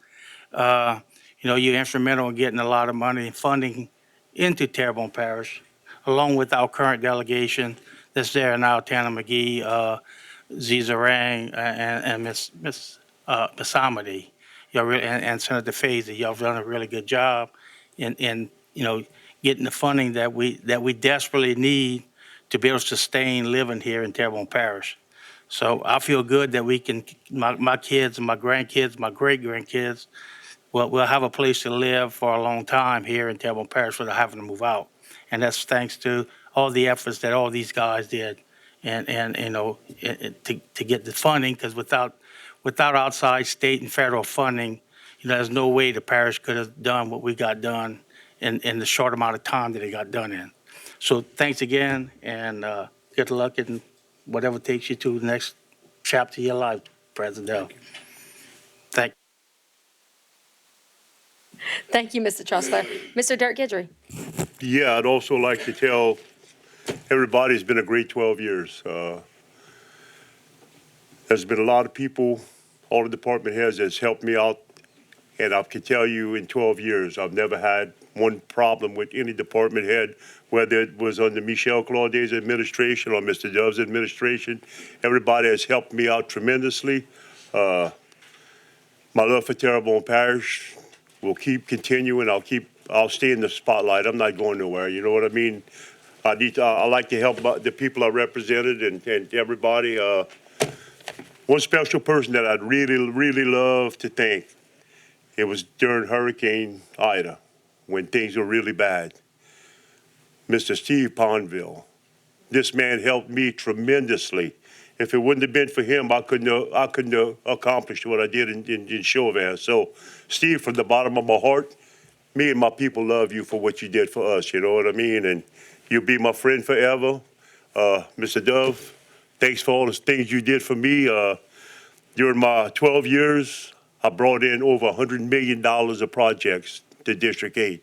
Uh, you're instrumental in getting a lot of money and funding into Terrebonne Parish, along with our current delegation that's there now, Tana McGee, Zizarang, and Miss Amity. Y'all really, and Senator Fazy. Y'all have done a really good job in getting the funding that we desperately need to be able to sustain living here in Terrebonne Parish. So I feel good that we can, my kids and my grandkids, my great grandkids, we'll have a place to live for a long time here in Terrebonne Parish without having to move out. And that's thanks to all the efforts that all these guys did and to get the funding, because without outside state and federal funding, there's no way the parish could have done what we got done in the short amount of time that it got done in. So thanks again, and good luck in whatever takes you to the next chapter of your life, President Dell. Thank Thank you, Mr. Trustler. Mr. Dirk Gidry. Yeah, I'd also like to tell everybody it's been a great 12 years. There's been a lot of people, all the department heads that's helped me out, and I can tell you in 12 years, I've never had one problem with any department head, whether it was under Michelle Claudet's administration or Mr. Dove's administration. Everybody has helped me out tremendously. My love for Terrebonne Parish will keep continuing. I'll stay in the spotlight. I'm not going nowhere. You know what I mean? I like to help the people I represented and everybody. One special person that I'd really, really love to thank, it was during Hurricane Ida, when things were really bad. Mr. Steve Pondville. This man helped me tremendously. If it wouldn't have been for him, I couldn't have accomplished what I did in Chauvin. So, Steve, from the bottom of my heart, me and my people love you for what you did for us, you know what I mean? And you'll be my friend forever. Mr. Dove, thanks for all the things you did for me. During my 12 years, I brought in over $100 million of projects to District 8.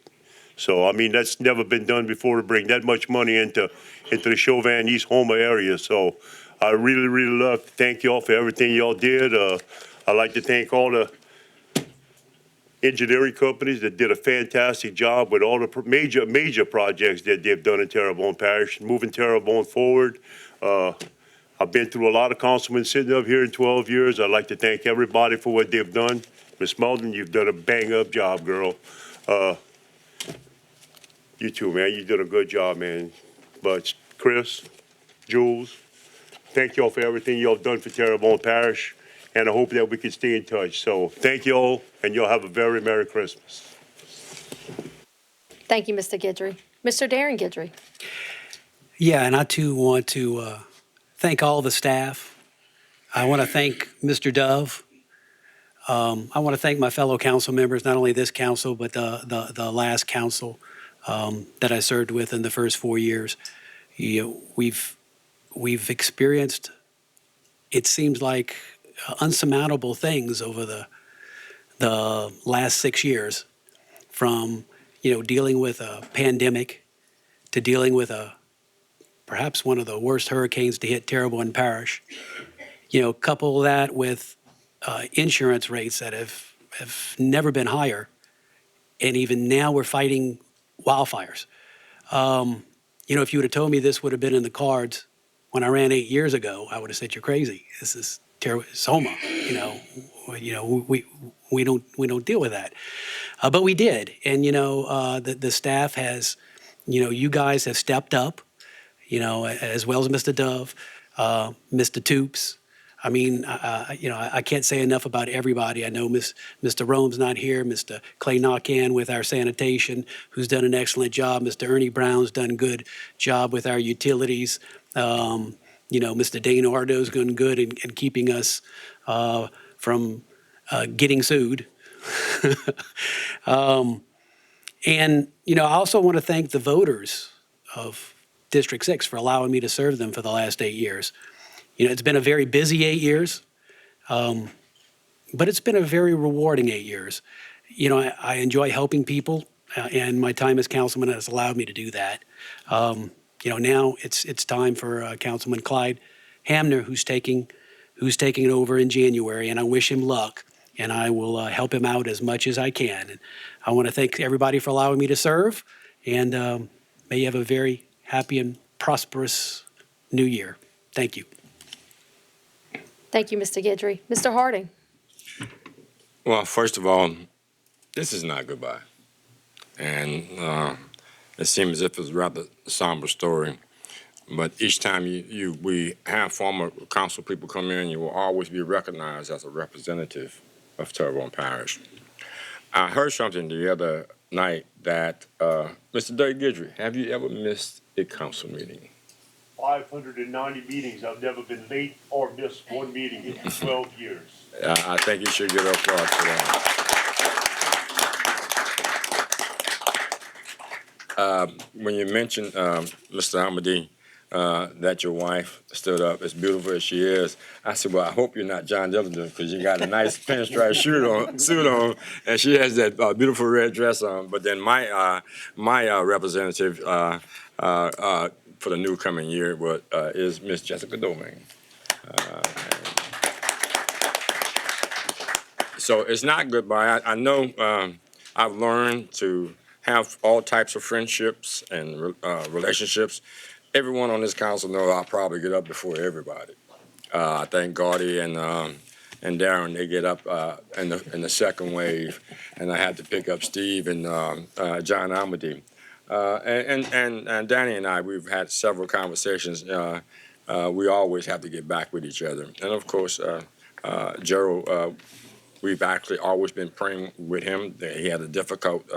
So, I mean, that's never been done before, to bring that much money into the Chauvin, East Houma area. So I really, really love to thank y'all for everything y'all did. I'd like to thank all the engineering companies that did a fantastic job with all the major projects that they've done in Terrebonne Parish, moving Terrebonne forward. I've been through a lot of councilmen sitting up here in 12 years. I'd like to thank everybody for what they've done. Ms. Melton, you've done a bang-up job, girl. You too, man. You did a good job, man. But Chris, Jules, thank y'all for everything y'all done for Terrebonne Parish, and I hope that we can stay in touch. So thank y'all, and y'all have a very Merry Christmas. Thank you, Mr. Gidry. Mr. Darren Gidry. Yeah, and I too want to thank all the staff. I want to thank Mr. Dove. I want to thank my fellow council members, not only this council, but the last council that I served with in the first 4 years. We've experienced, it seems like, unsurmountable things over the last 6 years, from dealing with a pandemic to dealing with perhaps one of the worst hurricanes to hit Terrebonne Parish. Couple that with insurance rates that have never been higher, and even now we're fighting wildfires. If you would have told me this would have been in the cards when I ran 8 years ago, I would have said you're crazy. This is Houma. We don't deal with that, but we did. And the staff has, you guys have stepped up, as well as Mr. Dove, Mr. Toops, I mean, I can't say enough about everybody. I know Mr. Rome's not here, Mr. Clay Knockan with our sanitation, who's done an excellent job. Mr. Ernie Brown's done a good job with our utilities. Mr. Dane Ardo's done good in keeping us from getting sued. I also want to thank the voters of District 6 for allowing me to serve them for the last 8 years. It's been a very busy 8 years, but it's been a very rewarding 8 years. I enjoy helping people, and my time as councilman has allowed me to do that. Now it's time for Councilman Clyde Hamner, who's taking it over in January, and I wish him luck, and I will help him out as much as I can. And I want to thank everybody for allowing me to serve, and may you have a very happy and prosperous new year. Thank you. Thank you, Mr. Guidry. Mr. Harding. Well, first of all, this is not goodbye. And it seems as if it's a rather somber story. But each time we have former council people come in, you will always be recognized as a representative of Terrebonne Parish. I heard something the other night that, Mr. Dirk Guidry, have you ever missed a council meeting? 590 meetings. I've never been late or missed one meeting in 12 years. I think you should get applause for that. When you mentioned, Mr. Hamadi, that your wife stood up as beautiful as she is, I said, well, I hope you're not John Dillinger because you got a nice pinstripe suit on, and she has that beautiful red dress on. But then my representative for the new coming year is Miss Jessica Domingue. So it's not goodbye. I know I've learned to have all types of friendships and relationships. Everyone on this council knows I'll probably get up before everybody. I think Gaudy and Darren, they get up in the second wave, and I had to pick up Steve and John Amity. And Danny and I, we've had several conversations. We always have to get back with each other. And of course, Gerald, we've actually always been praying with him. He had a difficult,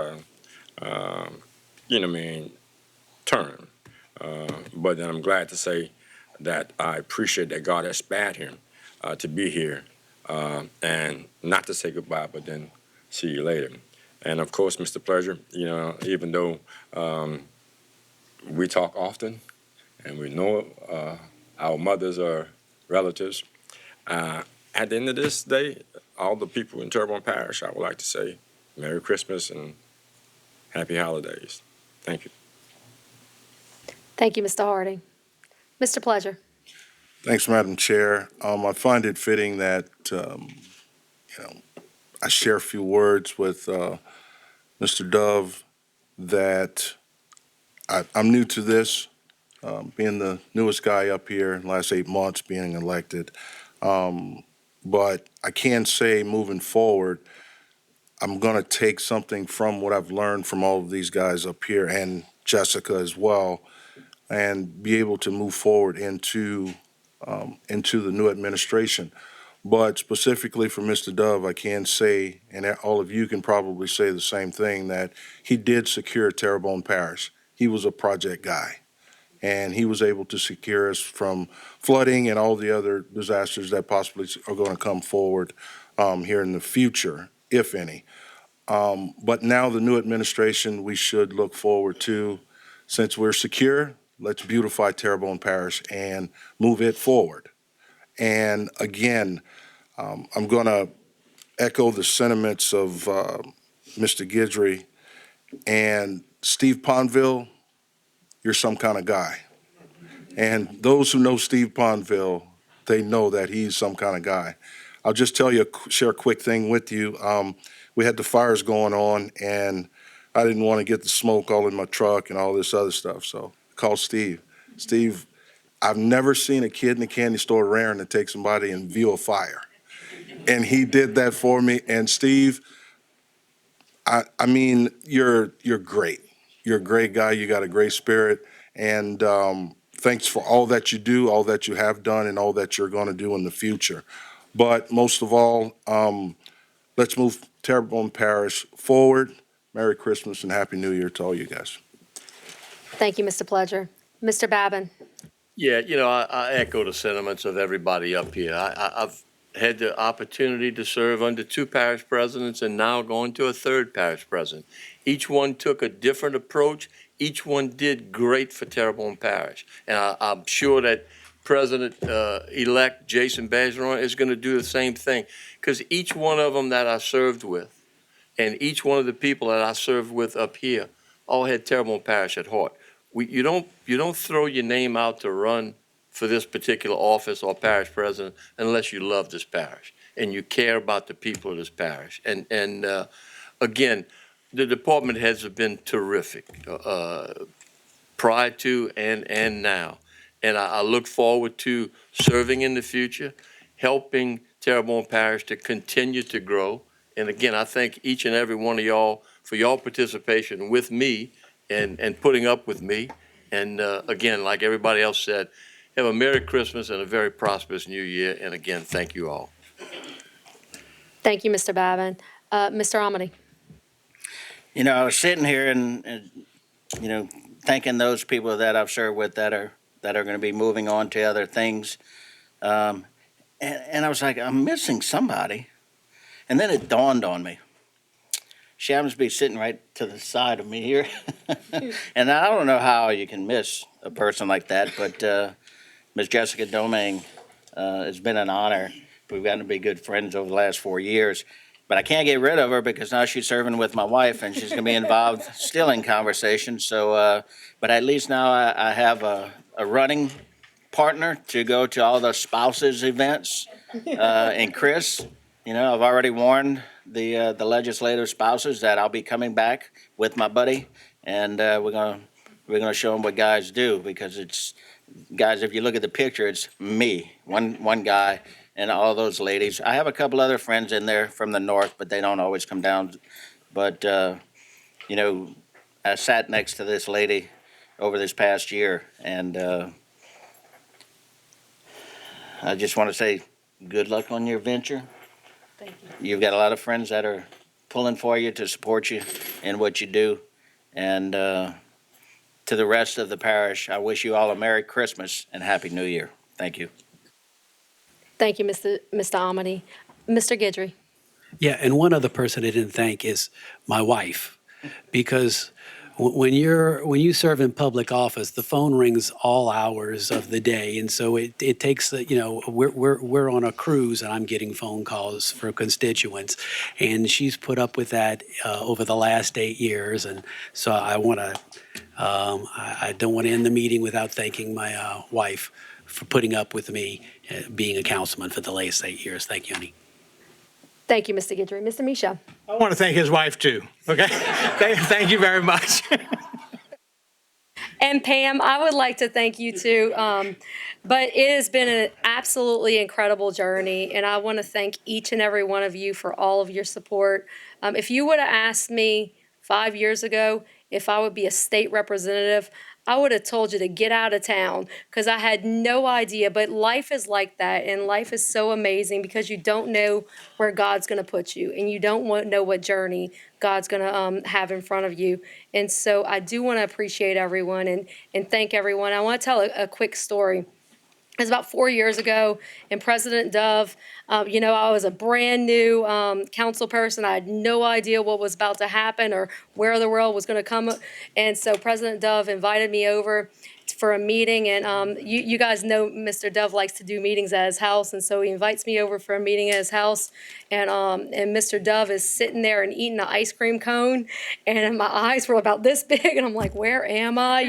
turn. But then I'm glad to say that I appreciate that God has spared him to be here and not to say goodbye, but then see you later. And of course, Mr. Pleasure, even though we talk often and we know our mothers are relatives, at the end of this day, all the people in Terrebonne Parish, I would like to say Merry Christmas and Happy Holidays. Thank you. Thank you, Mr. Harding. Mr. Pleasure. Thanks, Madam Chair. I find it fitting that, I share a few words with Mr. Dove that I'm new to this, being the newest guy up here in the last 8 months being elected. But I can say moving forward, I'm going to take something from what I've learned from all of these guys up here and Jessica as well, and be able to move forward into the new administration. But specifically for Mr. Dove, I can say, and all of you can probably say the same thing, that he did secure Terrebonne Parish. He was a project guy, and he was able to secure us from flooding and all the other disasters that possibly are going to come forward here in the future, if any. But now the new administration, we should look forward to, since we're secure, let's beautify Terrebonne Parish and move it forward. And again, I'm going to echo the sentiments of Mr. Guidry and Steve Ponville. You're some kind of guy. And those who know Steve Ponville, they know that he's some kind of guy. I'll just share a quick thing with you. We had the fires going on, and I didn't want to get the smoke all in my truck and all this other stuff, so I called Steve. Steve, I've never seen a kid in a candy store raring to take somebody and view a fire. And he did that for me. And Steve, I mean, you're great. You're a great guy. You got a great spirit. And Thanks for all that you do, all that you have done, and all that you're going to do in the future. But most of all, let's move Terrebonne Parish forward. Merry Christmas and Happy New Year to all you guys. Thank you, Mr. Pledger. Mr. Babin. Yeah, I echo the sentiments of everybody up here. I've had the opportunity to serve under 2 parish presidents and now going to a 3rd parish president. Each one took a different approach. Each one did great for Terrebonne Parish. And I'm sure that President-elect Jason Bergeron is going to do the same thing, because each one of them that I served with and each one of the people that I served with up here all had Terrebonne Parish at heart. You don't throw your name out to run for this particular office or parish president unless you love this parish and you care about the people of this parish. And again, the department heads have been terrific prior to and now. And I look forward to serving in the future, helping Terrebonne Parish to continue to grow. And again, I thank each and every one of y'all for y'all participation with me and putting up with me. And again, like everybody else said, have a Merry Christmas and a very prosperous New Year. And again, thank you all. Thank you, Mr. Babin. Mr. Amity. I was sitting here and thanking those people that I've served with that are going to be moving on to other things. And I was like, I'm missing somebody. And then it dawned on me. She happens to be sitting right to the side of me here. And I don't know how you can miss a person like that, but Ms. Jessica Domingue, it's been an honor. We've gotten to be good friends over the last 4 years. But I can't get rid of her because now she's serving with my wife and she's going to be involved still in conversation. So, but at least now I have a running partner to go to all the spouses events. And Chris, I've already warned the legislative spouses that I'll be coming back with my buddy, and we're gonna show them what guys do, because it's guys. If you look at the picture, it's me, one guy, and all those ladies. I have a couple other friends in there from the north, but they don't always come down. But I sat next to this lady over this past year, and I just want to say good luck on your venture. Thank you. You've got a lot of friends that are pulling for you to support you in what you do. And to the rest of the parish, I wish you all a Merry Christmas and Happy New Year. Thank you. Thank you, Mr. Amity. Mr. Guidry. Yeah, and one other person I didn't thank is my wife, because when you serve in public office, the phone rings all hours of the day, and so it takes we're on a cruise, and I'm getting phone calls for constituents, and she's put up with that over the last 8 years, and so I don't want to end the meeting without thanking my wife for putting up with me being a councilman for the last 8 years. Thank you, honey. Thank you, Mr. Guidry. Mr. Michaud. I want to thank his wife too, okay? Thank you very much. And Pam, I would like to thank you too. But it has been an absolutely incredible journey, and I want to thank each and every one of you for all of your support. If you would have asked me 5 years ago if I would be a state representative, I would have told you to get out of town, because I had no idea. But life is like that, and life is so amazing because you don't know where God's going to put you, and you don't know what journey God's going to have in front of you. And so I do want to appreciate everyone and thank everyone. I want to tell a quick story. It was about 4 years ago, and President Dove, I was a brand new council person. I had no idea what was about to happen or where the world was going to come. And so President Dove invited me over for a meeting, and you guys know Mr. Dove likes to do meetings at his house, and so he invites me over for a meeting at his house, and Mr. Dove is sitting there and eating an ice cream cone, and my eyes were about this big, and I'm like, where am I,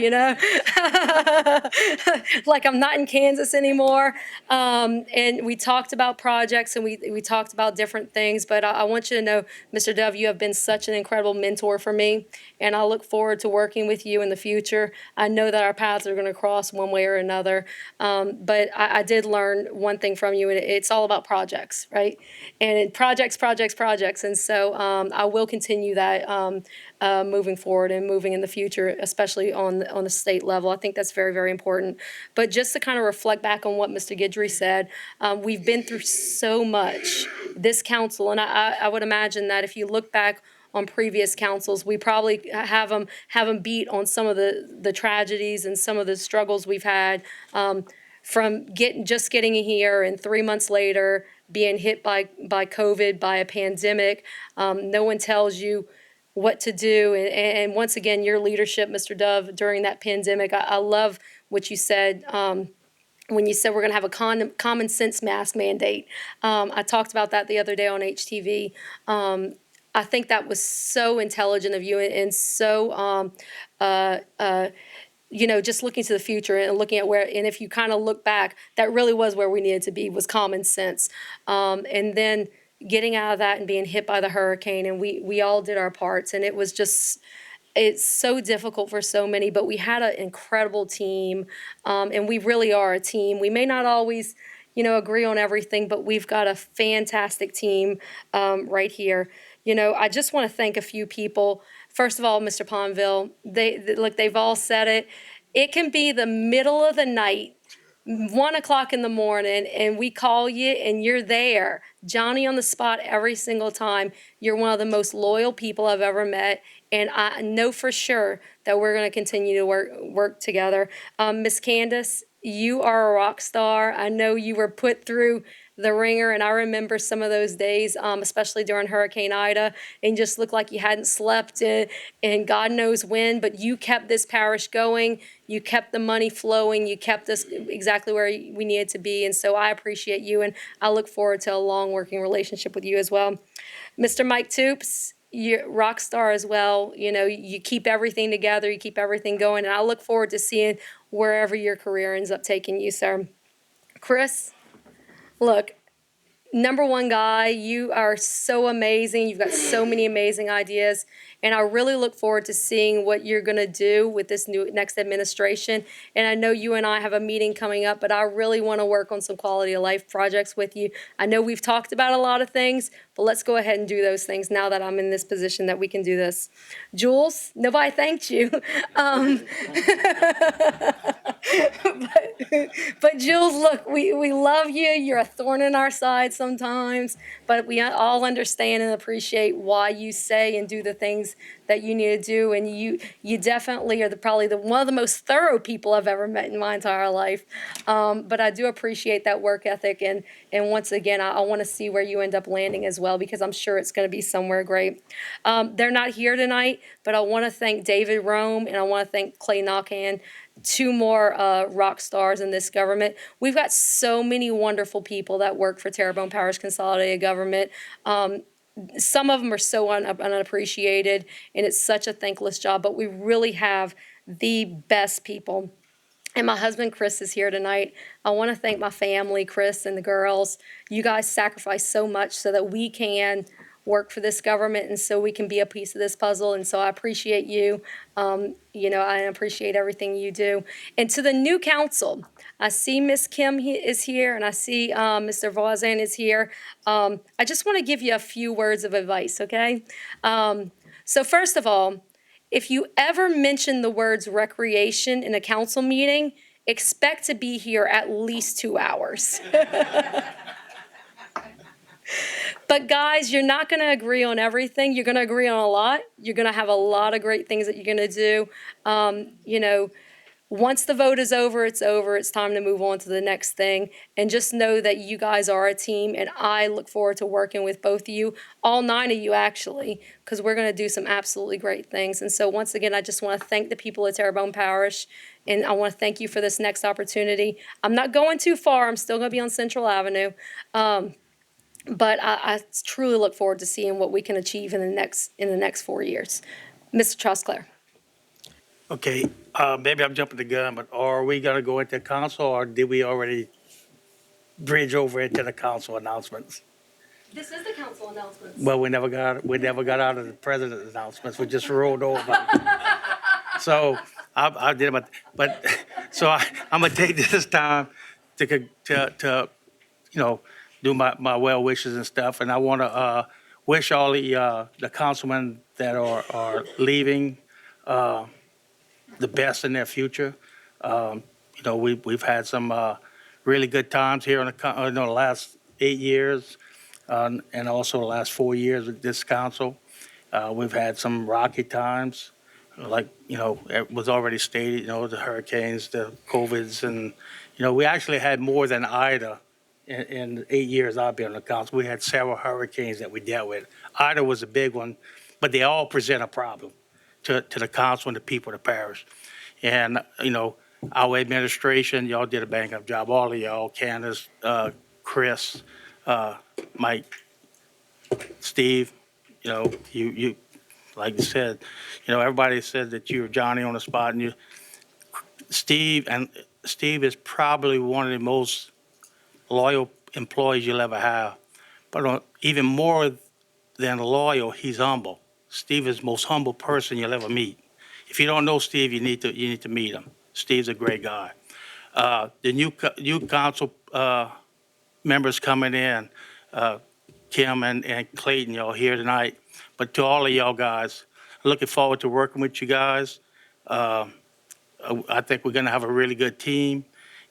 like I'm not in Kansas anymore, and we talked about projects, and we talked about different things, but I want you to know, Mr. Dove, you have been such an incredible mentor for me, and I look forward to working with you in the future. I know that our paths are are going to cross one way or another. But I did learn one thing from you, and it's all about projects, right? And projects. And so I will continue that moving forward and moving in the future, especially on the state level. I think that's very, very important. But just to kind of reflect back on what Mr. Guidry said, we've been through so much, this council, and I would imagine that if you look back on previous councils, we probably have them beat on some of the tragedies and some of the struggles we've had, from getting here and 3 months later being hit by COVID, by a pandemic. No one tells you what to do. And once again, your leadership, Mr. Dove, during that pandemic, I love what you said. When you said we're going to have a common sense mask mandate. I talked about that the other day on HTV. I think that was so intelligent of you and so, just looking to the future and looking at where, and if you kind of look back, that really was where we needed to be, was common sense. And then getting out of that and being hit by the hurricane, and we all did our parts, and it was just, it's so difficult for so many, but we had an incredible team, and we really are a team. We may not always, agree on everything, but we've got a fantastic team right here. I just want to thank a few people. First of all, Mr. Ponville, they've all said it. It can be the middle of the night, 1 o'clock in the morning, and we call you and you're there. Johnny on the spot every single time. You're one of the most loyal people I've ever met, and I know for sure that we're going to continue to work together. Miss Candace, you are a rock star. I know you were put through the ringer, and I remember some of those days, especially during Hurricane Ida, and just looked like you hadn't slept in God knows when, but you kept this parish going. You kept the money flowing. You kept us exactly where we needed to be, and so I appreciate you, and I look forward to a long working relationship with you as well. Mr. Mike Toops, you're rock star as well. You keep everything together. You keep everything going, and I look forward to seeing wherever your career ends up taking you, sir. Chris, look, number one guy, you are so amazing. You've got so many amazing ideas. And I really look forward to seeing what you're going to do with this next administration. And I know you and I have a meeting coming up, but I really want to work on some quality of life projects with you. I know we've talked about a lot of things, but let's go ahead and do those things now that I'm in this position that we can do this. Jules, nobody thanked you. But Jules, look, we love you. You're a thorn in our side sometimes, but we all understand and appreciate why you say and do the things that you need to do. And you definitely are probably one of the most thorough people I've ever met in my entire life. But I do appreciate that work ethic. And once again, I want to see where you end up landing as well, because I'm sure it's going to be somewhere great. They're not here tonight, but I want to thank David Rome and I want to thank Clay Knockhand, two more rock stars in this government. We've got so many wonderful people that work for Terrebonne Parish Consolidated Government. Some of them are so unappreciated, and it's such a thankless job, but we really have the best people. And my husband, Chris, is here tonight. I want to thank my family, Chris and the girls. You guys sacrifice so much so that we can work for this government and so we can be a piece of this puzzle. And so I appreciate you. I appreciate everything you do. And to the new council, I see Miss Kim is here, and I see Mr. Voisin is here. I just want to give you a few words of advice, okay? So first of all, if you ever mention the words recreation in a council meeting, expect to be here at least 2 hours. But guys, you're not going to agree on everything. You're going to agree on a lot. You're going to have a lot of great things that you're going to do. Once the vote is over, it's over. It's time to move on to the next thing. And just know that you guys are a team, and I look forward to working with both of you, all 9 of you actually, because we're going to do some absolutely great things. And so once again, I just want to thank the people at Terrebonne Parish, and I want to thank you for this next opportunity. I'm not going too far. I'm still going to be on Central Avenue. But I truly look forward to seeing what we can achieve in the next 4 years. Mr. Trosclair. Okay, maybe I'm jumping the gun, but are we gonna go into council, or did we already bridge over into the council announcements? This is the council announcements. Well, we never got out of the president's announcements. We just rolled over. So I did, but So I'm gonna take this time to do my well wishes and stuff, and I want to wish all the councilmen that are leaving the best in their future. We've had some really good times here in the last 8 years, and also the last 4 years with this council. We've had some rocky times, like, it was already stated, the hurricanes, the COVIDs, and, we actually had more than Ida in the 8 years I've been on the council. We had several hurricanes that we dealt with. Ida was a big one, but they all present a problem to the council and the people of the parish. And, our administration, y'all did a bang up job, all of y'all, Candace, Chris, Mike, Steve, you like you said, everybody said that you were Johnny on the spot, and Steve is probably one of the most loyal employees you'll ever have. But even more than loyal, he's humble. Steve is the most humble person you'll ever meet. If you don't know Steve, you need to meet him. Steve's a great guy. The new council members coming in, Kim and Clayton, y'all here tonight. But to all of y'all guys, looking forward to working with you guys. I think we're going to have a really good team,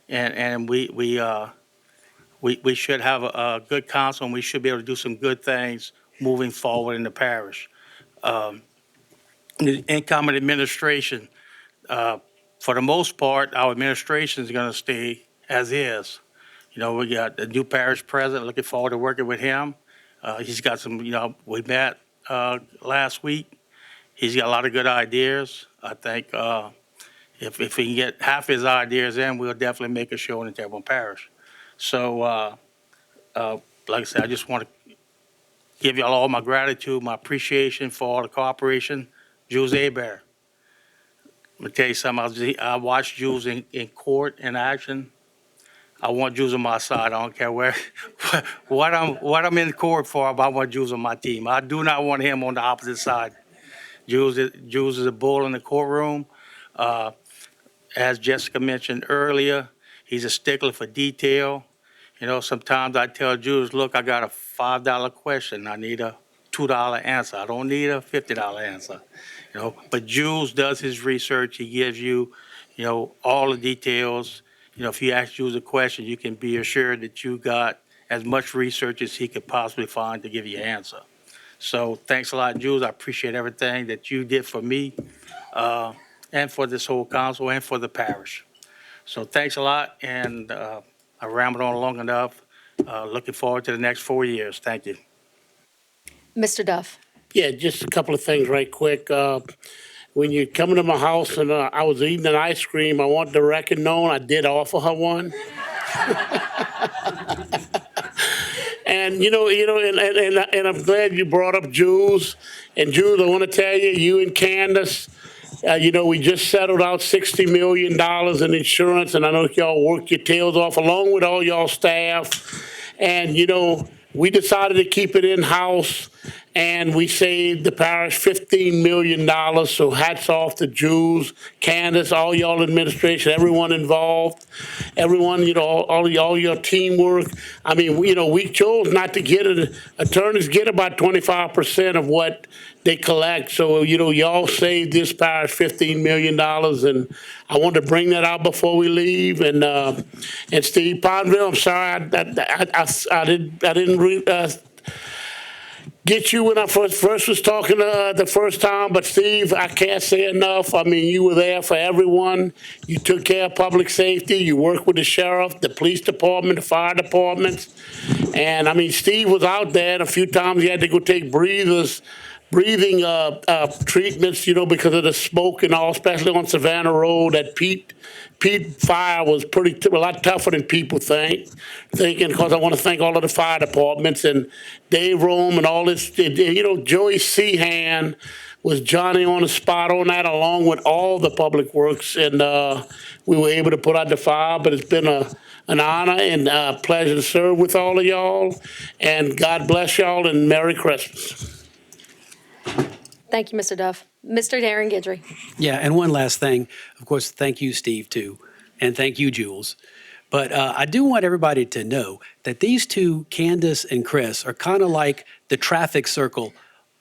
and we should have a good council, and we should be able to do some good things moving forward in the parish. The incoming administration, for the most part, our administration is going to stay as is. We got the new parish president. Looking forward to working with him. He's got some. We met last week. He's got a lot of good ideas. I think if we can get half his ideas in, we'll definitely make a show in the Terrebonne Parish. So, like I said, I just want to give y'all all my gratitude, my appreciation for all the cooperation. Jules Hebert. Let me tell you something. I watched Jules in court in action. I want Jules on my side. I don't care what I'm in court for, but I want Jules on my team. I do not want him on the opposite side. Jules is a bull in the courtroom. As Jessica mentioned earlier, he's a stickler for detail. Sometimes I tell Jules, look, I got a $5 question. I need a $2 answer. I don't need a $50 answer. But Jules does his research. He gives you, all the details. If you ask Jules a question, you can be assured that you got as much research as he could possibly find to give you an answer. So thanks a lot, Jules. I appreciate everything that you did for me and for this whole council and for the parish. So thanks a lot, and I rambled on long enough. Looking forward to the next 4 years. Thank you. Mr. Duff. Yeah, just a couple of things right quick. When you come to my house and I was eating an ice cream, I want the record known I did offer her one. And and I'm glad you brought up Jules. And Jules, I want to tell you, you and Candace, we just settled out $60 million in insurance, and I know y'all worked your tails off along with all y'all staff. And we decided to keep it in-house, and we saved the parish $15 million. So hats off to Jules, Candace, all y'all administration, everyone involved, everyone, all your teamwork. I mean, we chose not to get it. Attorneys get about 25% of what they collect. So, y'all saved this parish $15 million. And I wanted to bring that out before we leave. And Steve Ponville, I'm sorry I didn't get you when I first was talking the first time, but Steve, I can't say enough. I mean, you were there for everyone. You took care of public safety. You worked with the sheriff, the police department, the fire departments. And I mean, Steve was out there, and a few times he had to go take breathing treatments, because of the smoke and all, especially on Savannah Road. That Pete fire was a lot tougher than people thinking, because I want to thank all of the fire departments and Dave Rome and all this. Joey Seahan was Johnny on the spot on that, along with all the public works, and we were able to put out the fire. But it's been an honor and a pleasure to serve with all of y'all, and God bless y'all and Merry Christmas. Thank you, Mr. Duff. Mr. Darren Guidry. Yeah, and one last thing. Of course, thank you, Steve, too. And thank you, Jules. But I do want everybody to know that these two, Candace and Chris, are kind of like the traffic circle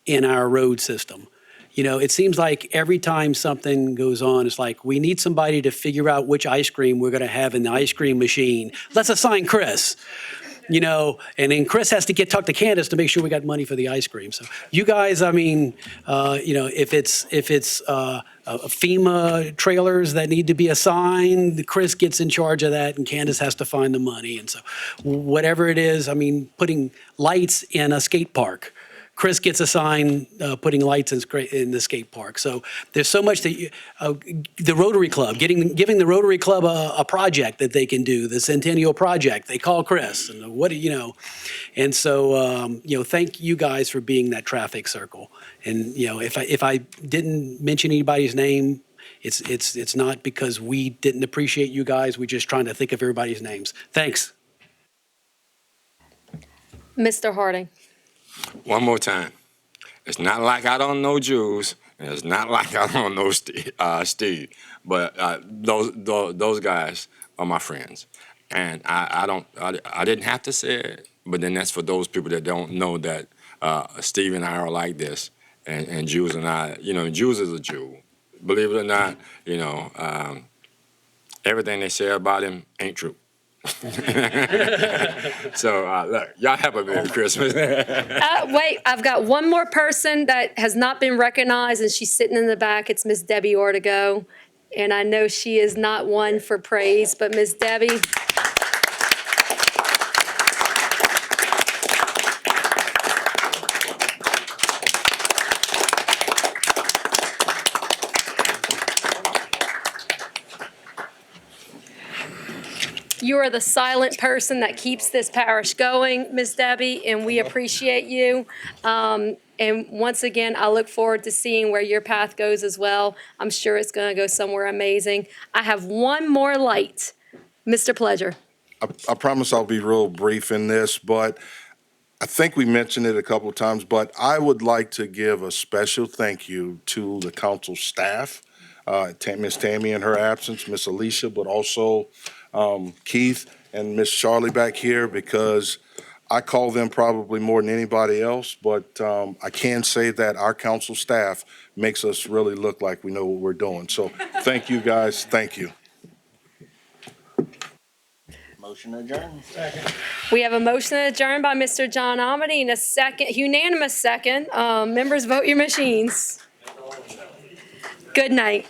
in our road system. You know, it seems like every time something goes on, it's like, we need somebody to figure out which ice cream we're going to have in the ice cream machine. Let's assign Chris. You know, and then Chris has to talk to Candace to make sure we got money for the ice cream. So you guys, I mean, you know, if it's FEMA trailers that need to be assigned, Chris gets in charge of that, and Candace has to find the money. And so whatever it is, I mean, putting lights in a skate park. Chris gets assigned putting lights in the skate park. So there's so much that the Rotary Club, giving the Rotary Club a project that they can do, the Centennial Project. They call Chris, and and so thank you guys for being that traffic circle. And if I didn't mention anybody's name, it's not because we didn't appreciate you guys. We're just trying to think of everybody's names. Thanks. Mr. Harding. One more time. It's not like I don't know Jules, and it's not like I don't know Steve, but those guys are my friends, and I didn't have to say it, but then that's for those people that don't know that Steve and I are like this, and Jules and I, Jules is a Jew. Believe it or not, everything they say about him ain't true. So look, y'all have a Merry Christmas. Wait, I've got one more person that has not been recognized, and she's sitting in the back. It's Miss Debbie Ortego, and I know she is not one for praise, but Miss Debbie. You are the silent person that keeps this parish going, Miss Debbie, and we appreciate you. And once again, I look forward to seeing where your path goes as well. I'm sure it's going to go somewhere amazing. I have one more light. Mr. Pledger. I promise I'll be real brief in this, but I think we mentioned it a couple of times, but I would like to give a special thank you to the council staff, Miss Tammy in her absence, Miss Alicia, but also Keith and Miss Charlie back here, because I call them probably more than anybody else, but I can say that our council staff makes us really look like we know what we're doing. So thank you, guys. Thank you. Motion adjourned. We have a motion to adjourn by Mr. John Amity and a second, unanimous second. Members, vote your machines. Good night.